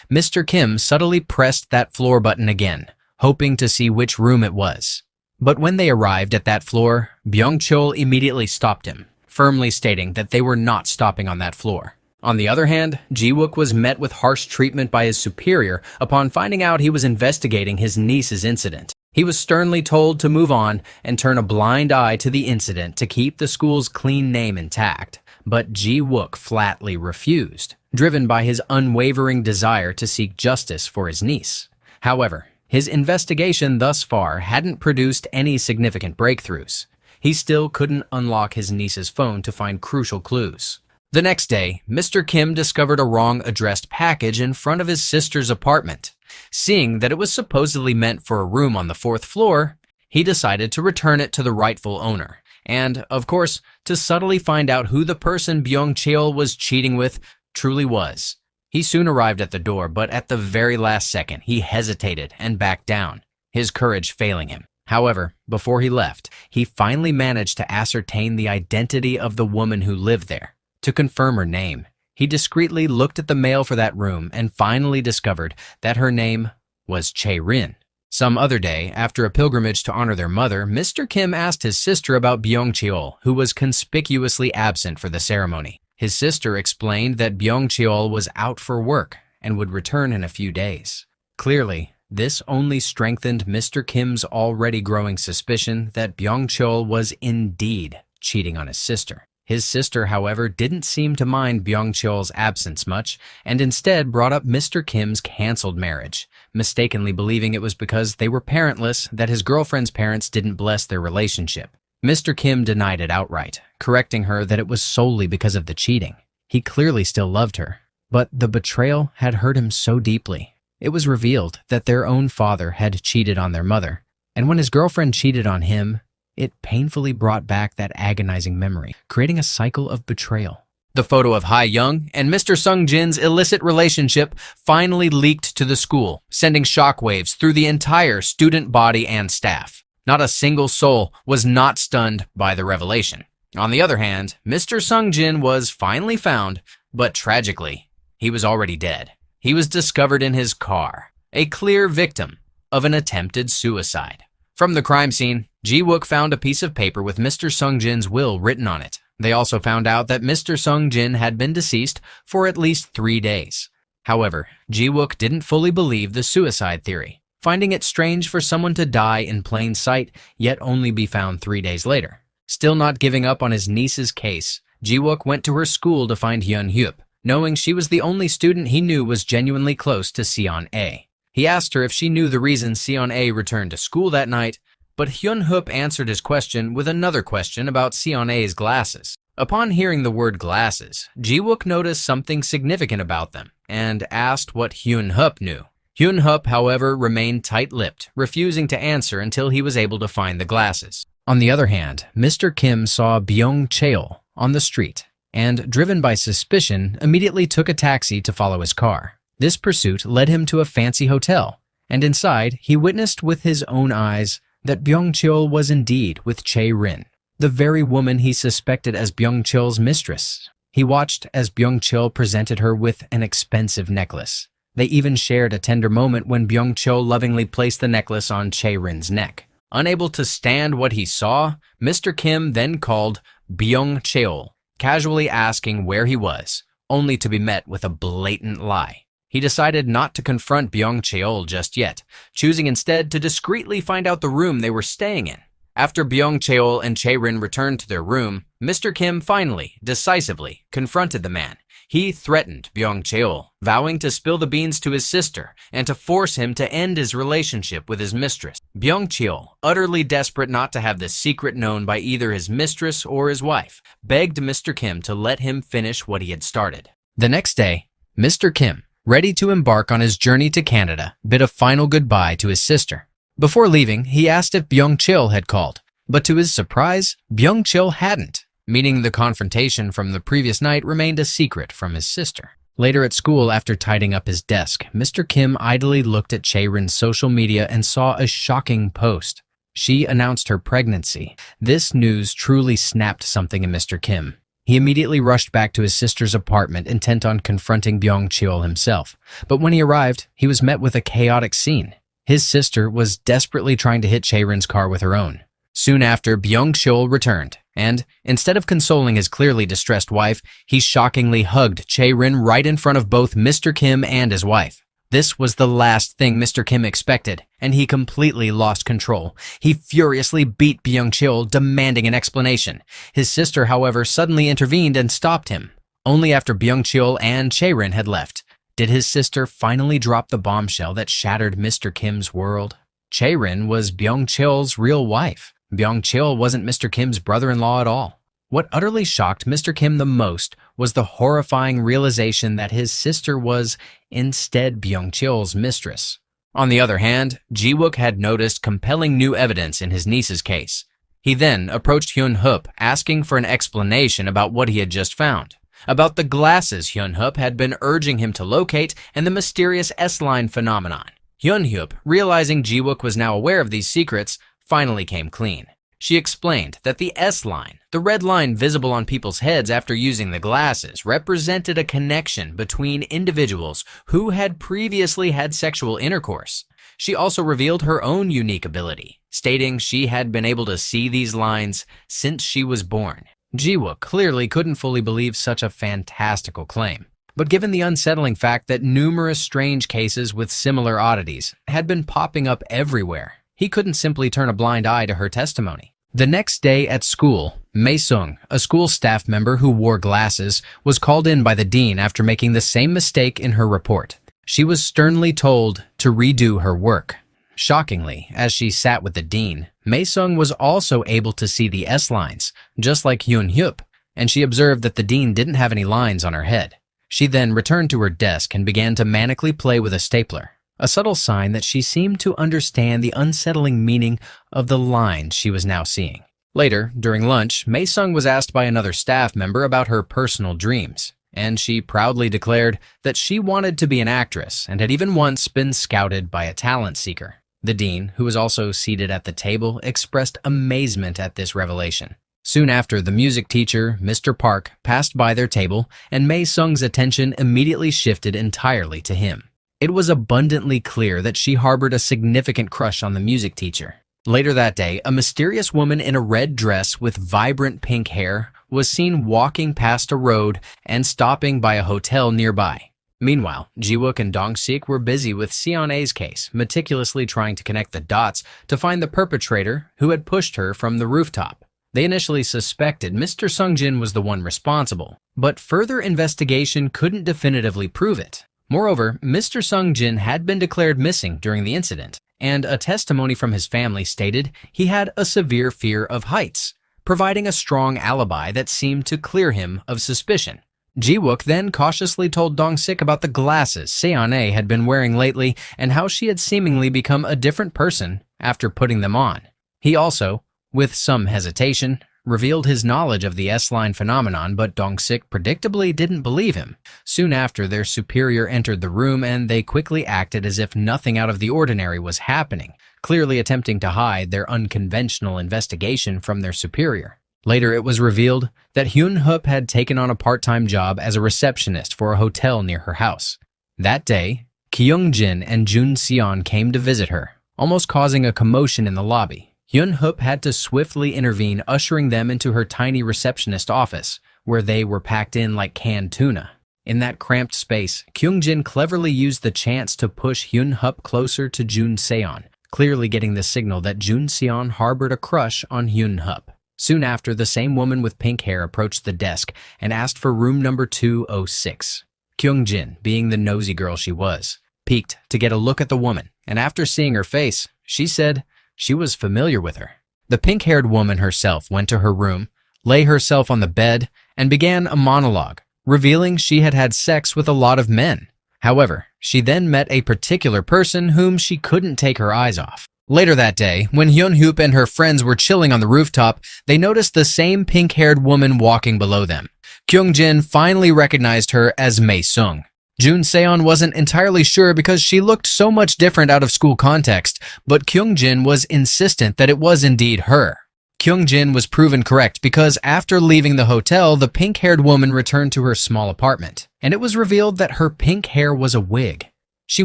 Mr. Kim subtly pressed that floor button again, hoping to see which room it was. But when they arrived at that floor, Byung-cheol immediately stopped him, firmly stating that they were not stopping on that floor. On the other hand, Ji-wook was met with harsh treatment by his superior upon finding out he was investigating his niece's incident. He was sternly told to move on and turn a blind eye to the incident to keep the school's clean name intact. But Ji-wook flatly refused, driven by his unwavering desire to seek justice for his niece. However, his investigation thus far hadn't produced any significant breakthroughs. He still couldn't unlock his niece's phone to find crucial clues. The next day, Mr. Kim discovered a wrong addressed package in front of his sister's apartment. Seeing that it was supposedly meant for a room on the 4th floor, he decided to return it to the rightful owner. And, of course, to subtly find out who the person Byung-cheol was cheating with truly was. He soon arrived at the door, but at the very last second, he hesitated and backed down, his courage failing him. However, before he left, he finally managed to ascertain the identity of the woman who lived there. To confirm her name, he discreetly looked at the mail for that room and finally discovered that her name was Chae-rin. Some other day, after a pilgrimage to honor their mother, Mr. Kim asked his sister about Byung-cheol, who was conspicuously absent for the ceremony. His sister explained that Byung-cheol was out for work and would return in a few days. Clearly, this only strengthened Mr. Kim's already growing suspicion that Byung-cheol was indeed cheating on his sister. His sister, however, didn't seem to mind Byung-cheol's absence much and instead brought up Mr. Kim's canceled marriage, mistakenly believing it was because they were parentless that his girlfriend's parents didn't bless their relationship. Mr. Kim denied it outright, correcting her that it was solely because of the cheating. He clearly still loved her, but the betrayal had hurt him so deeply. It was revealed that their own father had cheated on their mother, and when his girlfriend cheated on him, it painfully brought back that agonizing memory, creating a cycle of betrayal. The photo of Ha-young and Mr. Sung-jin's illicit relationship finally leaked to the school, sending shockwaves through the entire student body and staff. Not a single soul was not stunned by the revelation. On the other hand, Mr. Sung-jin was finally found, but tragically, he was already dead. He was discovered in his car, a clear victim of an attempted suicide. From the crime scene, Ji-wook found a piece of paper with Mr. Sung-jin's will written on it. They also found out that Mr. Sung-jin had been deceased for at least 3 days. However, Ji-wook didn't fully believe the suicide theory, finding it strange for someone to die in plain sight, yet only be found 3 days later. Still not giving up on his niece's case, Ji-wook went to her school to find Hyun-hyup, knowing she was the only student he knew was genuinely close to Seon-A. He asked her if she knew the reason Seon-A returned to school that night, but Hyun-hyup answered his question with another question about Seon-A's glasses. Upon hearing the word glasses, Ji-wook noticed something significant about them and asked what Hyun-hyup knew. Hyun-hyup, however, remained tight-lipped, refusing to answer until he was able to find the glasses. On the other hand, Mr. Kim saw Byung-cheol on the street and, driven by suspicion, immediately took a taxi to follow his car. This pursuit led him to a fancy hotel, and inside, he witnessed with his own eyes that Byung-cheol was indeed with Chae-rin, the very woman he suspected as Byung-cheol's mistress. He watched as Byung-cheol presented her with an expensive necklace. They even shared a tender moment when Byung-cheol lovingly placed the necklace on Chae-rin's neck. Unable to stand what he saw, Mr. Kim then called Byung-cheol, casually asking where he was, only to be met with a blatant lie. He decided not to confront Byung-cheol just yet, choosing instead to discreetly find out the room they were staying in. After Byung-cheol and Chae-rin returned to their room, Mr. Kim finally, decisively, confronted the man. He threatened Byung-cheol, vowing to spill the beans to his sister and to force him to end his relationship with his mistress. Byung-cheol, utterly desperate not to have this secret known by either his mistress or his wife, begged Mr. Kim to let him finish what he had started. The next day, Mr. Kim, ready to embark on his journey to Canada, bid a final goodbye to his sister. Before leaving, he asked if Byung-cheol had called, but to his surprise, Byung-cheol hadn't. meaning the confrontation from the previous night remained a secret from his sister. Later at school, after tidying up his desk, Mr. Kim idly looked at Chae-rin's social media and saw a shocking post. She announced her pregnancy. This news truly snapped something in Mr. Kim. He immediately rushed back to his sister's apartment, intent on confronting Byung-cheol himself. But when he arrived, he was met with a chaotic scene. His sister was desperately trying to hit Chae-rin's car with her own. Soon after, Byung-cheol returned, and instead of consoling his clearly distressed wife, he shockingly hugged Chae-rin right in front of both Mr. Kim and his wife. This was the last thing Mr. Kim expected, and he completely lost control. He furiously beat Byung-cheol, demanding an explanation. His sister, however, suddenly intervened and stopped him. Only after Byung-cheol and Chae-rin had left did his sister finally drop the bombshell that shattered Mr. Kim's world. Chae-rin was Byung-cheol's real wife. Byung-cheol wasn't Mr. Kim's brother-in-law at all. What utterly shocked Mr. Kim the most was the horrifying realization that his sister was instead Byung-cheol's mistress. On the other hand, Ji-wook had noticed compelling new evidence in his niece's case. He then approached Hyun-hup, asking for an explanation about what he had just found, about the glasses Hyun-hup had been urging him to locate and the mysterious S-line phenomenon. Hyun-hup, realizing Ji-wook was now aware of these secrets, finally came clean. She explained that the S-line, the red line visible on people's heads after using the glasses, represented a connection between individuals who had previously had sexual intercourse. She also revealed her own unique ability, stating she had been able to see these lines since she was born. Ji-wook clearly couldn't fully believe such a fantastical claim. But given the unsettling fact that numerous strange cases with similar oddities had been popping up everywhere, he couldn't simply turn a blind eye to her testimony. The next day at school, Mei-sung, a school staff member who wore glasses, was called in by the dean after making the same mistake in her report. She was sternly told to redo her work. Shockingly, as she sat with the dean, Mei-sung was also able to see the S-lines, just like Hyun-hup, and she observed that the dean didn't have any lines on her head. She then returned to her desk and began to manically play with a stapler, a subtle sign that she seemed to understand the unsettling meaning of the lines she was now seeing. Later, during lunch, Mei-sung was asked by another staff member about her personal dreams, and she proudly declared that she wanted to be an actress and had even once been scouted by a talent seeker. The dean, who was also seated at the table, expressed amazement at this revelation. Soon after, the music teacher, Mr. Park, passed by their table, and Mei-sung's attention immediately shifted entirely to him. It was abundantly clear that she harbored a significant crush on the music teacher. Later that day, a mysterious woman in a red dress with vibrant pink hair was seen walking past a road and stopping by a hotel nearby. Meanwhile, Ji-wook and Dong-sik were busy with Seon-a's case, meticulously trying to connect the dots to find the perpetrator who had pushed her from the rooftop. They initially suspected Mr. Sung-jin was the one responsible, but further investigation couldn't definitively prove it. Moreover, Mr. Sung-jin had been declared missing during the incident, and a testimony from his family stated he had a severe fear of heights, providing a strong alibi that seemed to clear him of suspicion. Ji-wook then cautiously told Dong-sik about the glasses Seon-a had been wearing lately and how she had seemingly become a different person after putting them on. He also, with some hesitation, revealed his knowledge of the S-line phenomenon, but Dong-sik predictably didn't believe him. Soon after, their superior entered the room and they quickly acted as if nothing out of the ordinary was happening, clearly attempting to hide their unconventional investigation from their superior. Later, it was revealed that Hyun-hup had taken on a part-time job as a receptionist for a hotel near her house. That day, Kyung-jin and Jun Seon came to visit her, almost causing a commotion in the lobby. Hyun-hup had to swiftly intervene, ushering them into her tiny receptionist office, where they were packed in like canned tuna. In that cramped space, Kyung-jin cleverly used the chance to push Hyun-hup closer to Jun Seon, clearly getting the signal that Jun Seon harbored a crush on Hyun-hup. Soon after, the same woman with pink hair approached the desk and asked for room number 206. Kyung-jin, being the nosy girl she was, peeked to get a look at the woman, and after seeing her face, she said she was familiar with her. The pink-haired woman herself went to her room, lay herself on the bed, and began a monologue, revealing she had had sex with a lot of men. However, she then met a particular person whom she couldn't take her eyes off. Later that day, when Hyun-Hoop and her friends were chilling on the rooftop, they noticed the same pink-haired woman walking below them. Kyung-jin finally recognized her as Mei-sung. Jun Seon wasn't entirely sure because she looked so much different out of school context, but Kyung-jin was insistent that it was indeed her. Kyung-jin was proven correct because after leaving the hotel, the pink-haired woman returned to her small apartment, and it was revealed that her pink hair was a wig. She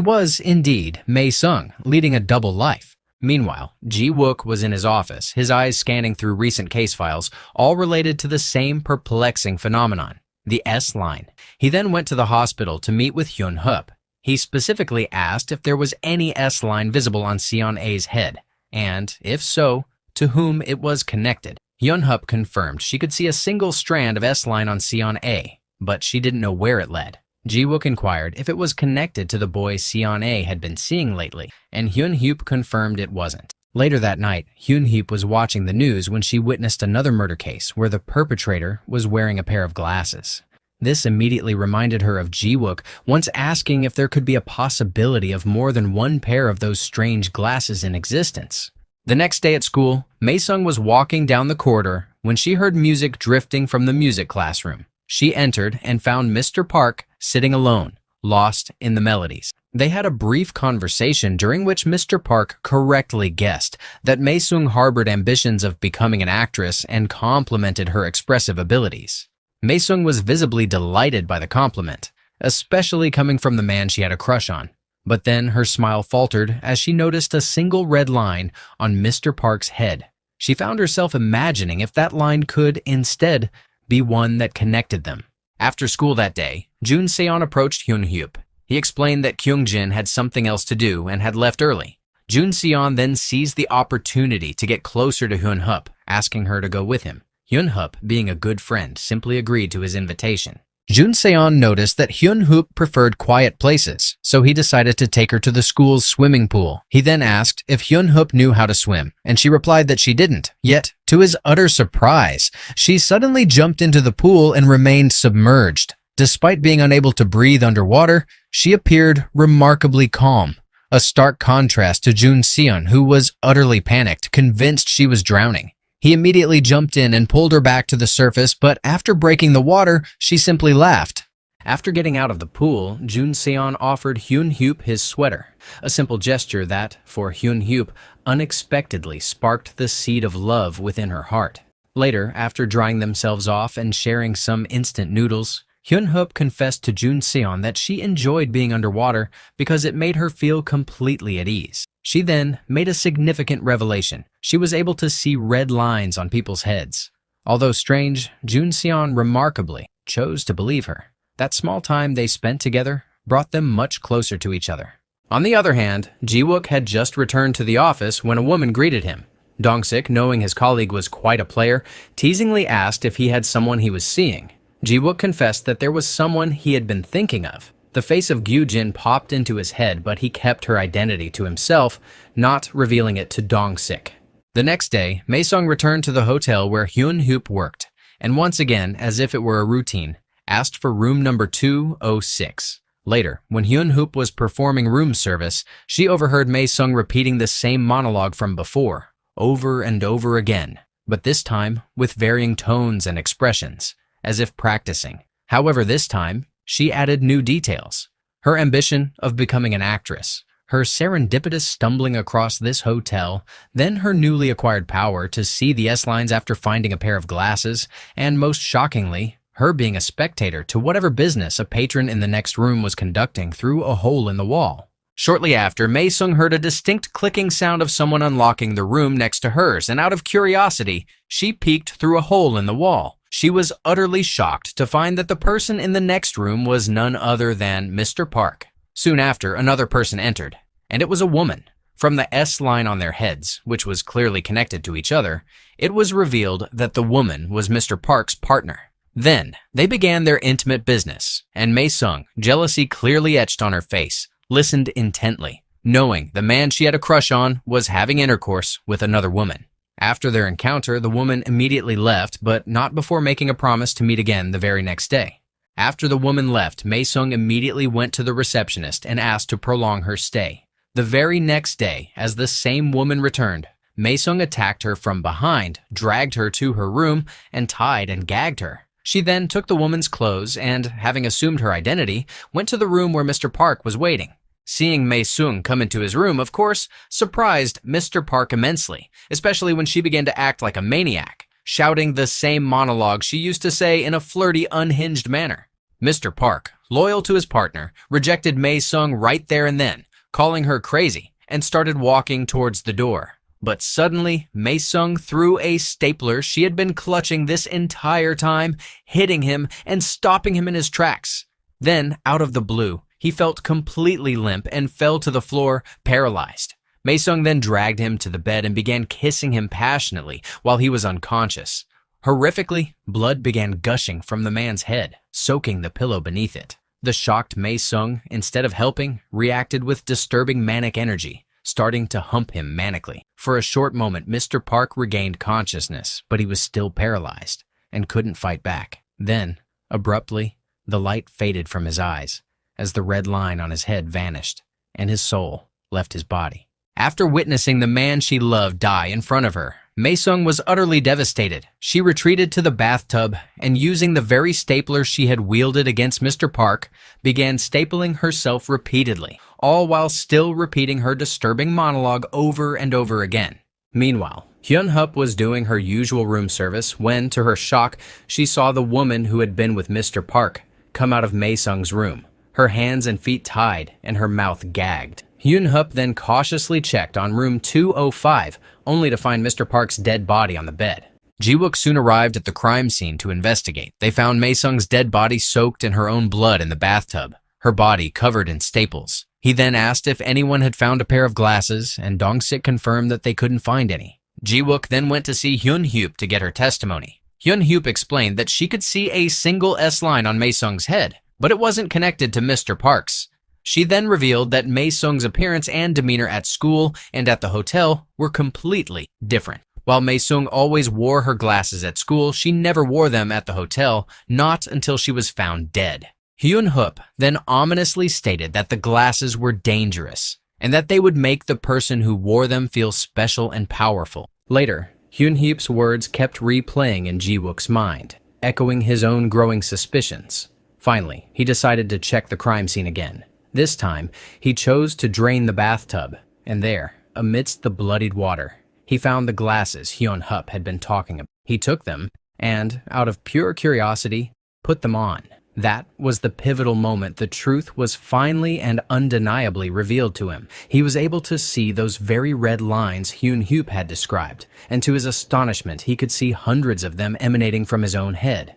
was, indeed, Mei-sung, leading a double life. Meanwhile, Ji-wook was in his office, his eyes scanning through recent case files, all related to the same perplexing phenomenon, the S-line. He then went to the hospital to meet with Hyun-Hoop. He specifically asked if there was any S-line visible on Seon-A's head, and, if so, to whom it was connected. Hyun-Hoop confirmed she could see a single strand of S-line on Seon-A, but she didn't know where it led. Ji-wook inquired if it was connected to the boy Seon-A had been seeing lately, and Hyun-Hoop confirmed it wasn't. Later that night, Hyun-Hoop was watching the news when she witnessed another murder case where the perpetrator was wearing a pair of glasses. This immediately reminded her of Ji-wook once asking if there could be a possibility of more than one pair of those strange glasses in existence. The next day at school, Mei-sung was walking down the corridor when she heard music drifting from the music classroom. She entered and found Mr. Park sitting alone, lost in the melodies. They had a brief conversation during which Mr. Park correctly guessed that Mei-sung harbored ambitions of becoming an actress and complimented her expressive abilities. Mei-sung was visibly delighted by the compliment, especially coming from the man she had a crush on. But then her smile faltered as she noticed a single red line on Mr. Park's head. She found herself imagining if that line could, instead, be one that connected them. After school that day, Jun Seon approached Hyun-Hoop. He explained that Kyung-jin had something else to do and had left early. Jun Seon then seized the opportunity to get closer to Hyun-Hoop, asking her to go with him. Hyun-Hoop, being a good friend, simply agreed to his invitation. Jun Seon noticed that Hyun-Hoop preferred quiet places, so he decided to take her to the school's swimming pool. He then asked if Hyun-Hoop knew how to swim, and she replied that she didn't. Yet, to his utter surprise, she suddenly jumped into the pool and remained submerged. Despite being unable to breathe underwater, she appeared remarkably calm, a stark contrast to Jun Seon, who was utterly panicked, convinced she was drowning. He immediately jumped in and pulled her back to the surface, but after breaking the water, she simply laughed. After getting out of the pool, Jun Seon offered Hyun-Hoop his sweater, a simple gesture that, for Hyun-Hoop, unexpectedly sparked the seed of love within her heart. Later, after drying themselves off and sharing some instant noodles, Hyun-Hoop confessed to Jun Seon that she enjoyed being underwater because it made her feel completely at ease. She then made a significant revelation. She was able to see red lines on people's heads. Although strange, Jun Seon remarkably chose to believe her. That small time they spent together brought them much closer to each other. On the other hand, Ji-wook had just returned to the office when a woman greeted him. Dong-sik, knowing his colleague was quite a player, teasingly asked if he had someone he was seeing. Ji-wook confessed that there was someone he had been thinking of. The face of Gyu-jin popped into his head, but he kept her identity to himself, not revealing it to Dong-sik. The next day, Mei-sung returned to the hotel where Hyun-Hoop worked, and once again, as if it were a routine, asked for room number 206. Later, when Hyun-Hoop was performing room service, she overheard Mei-sung repeating the same monologue from before, over and over again, but this time with varying tones and expressions, as if practicing. However, this time, she added new details. Her ambition of becoming an actress, her serendipitous stumbling across this hotel, then her newly acquired power to see the S-lines after finding a pair of glasses, and most shockingly, her being a spectator to whatever business a patron in the next room was conducting through a hole in the wall. Shortly after, Mei-sung heard a distinct clicking sound of someone unlocking the room next to hers, and out of curiosity, she peeked through a hole in the wall. She was utterly shocked to find that the person in the next room was none other than Mr. Park. Soon after, another person entered, and it was a woman. From the S-line on their heads, which was clearly connected to each other, it was revealed that the woman was Mr. Park's partner. Then, they began their intimate business, and Mei-sung, jealousy clearly etched on her face, listened intently, knowing the man she had a crush on was having intercourse with another woman. After their encounter, the woman immediately left, but not before making a promise to meet again the very next day. After the woman left, Mei-sung immediately went to the receptionist and asked to prolong her stay. The The very next day, as the same woman returned, Mei-sung attacked her from behind, dragged her to her room, and tied and gagged her. She then took the woman's clothes and, having assumed her identity, went to the room where Mr. Park was waiting. Seeing Mei-sung come into his room, of course, surprised Mr. Park immensely, especially when she began to act like a maniac, shouting the same monologue she used to say in a flirty, unhinged manner. Mr. Park, loyal to his partner, rejected Mei-sung right there and then, calling her crazy, and started walking towards the door. But suddenly, Mei-sung threw a stapler she had been clutching this entire time, hitting him and stopping him in his tracks. Then, out of the blue, he felt completely limp and fell to the floor, paralyzed. Mei-sung then dragged him to the bed and began kissing him passionately while he was unconscious. Horrifically, blood began gushing from the man's head, soaking the pillow beneath it. The shocked Mei-sung, instead of helping, reacted with disturbing manic energy, starting to hump him manically. For a short moment, Mr. Park regained consciousness, but he was still paralyzed and couldn't fight back. Then, abruptly, the light faded from his eyes as the red line on his head vanished and his soul left his body. After witnessing the man she loved die in front of her, Mei-sung was utterly devastated. She retreated to the bathtub and, using the very stapler she had wielded against Mr. Park, began stapling herself repeatedly, all while still repeating her disturbing monologue over and over again. Meanwhile, Hyun-hup was doing her usual room service when, to her shock, she saw the woman who had been with Mr. Park come out of Mei-sung's room, her hands and feet tied and her mouth gagged. Hyun-hup then cautiously checked on room 205, only to find Mr. Park's dead body on the bed. Ji-wook soon arrived at the crime scene to investigate. They found Mei-sung's dead body soaked in her own blood in the bathtub, her body covered in staples. He then asked if anyone had found a pair of glasses, and Dong-sik confirmed that they couldn't find any. Ji-wook then went to see Hyun-hyup to get her testimony. Hyun-hyup explained that she could see a single S-line on Mei-sung's head, but it wasn't connected to Mr. Park's. She then revealed that Mei-sung's appearance and demeanor at school and at the hotel were completely different. While Mei-sung always wore her glasses at school, she never wore them at the hotel, not until she was found dead. Hyun-hup then ominously stated that the glasses were dangerous and that they would make the person who wore them feel special and powerful. Later, Hyun-hyup's words kept replaying in Ji-wook's mind, echoing his own growing suspicions. Finally, he decided to check the crime scene again. This time, he chose to drain the bathtub, and there, amidst the bloodied water, he found the glasses Hyun-hup had been talking about. He took them and, out of pure curiosity, put them on. That was the pivotal moment the truth was finally and undeniably revealed to him. He was able to see those very red lines Hyun-hyup had described, and to his astonishment, he could see hundreds of them emanating from his own head.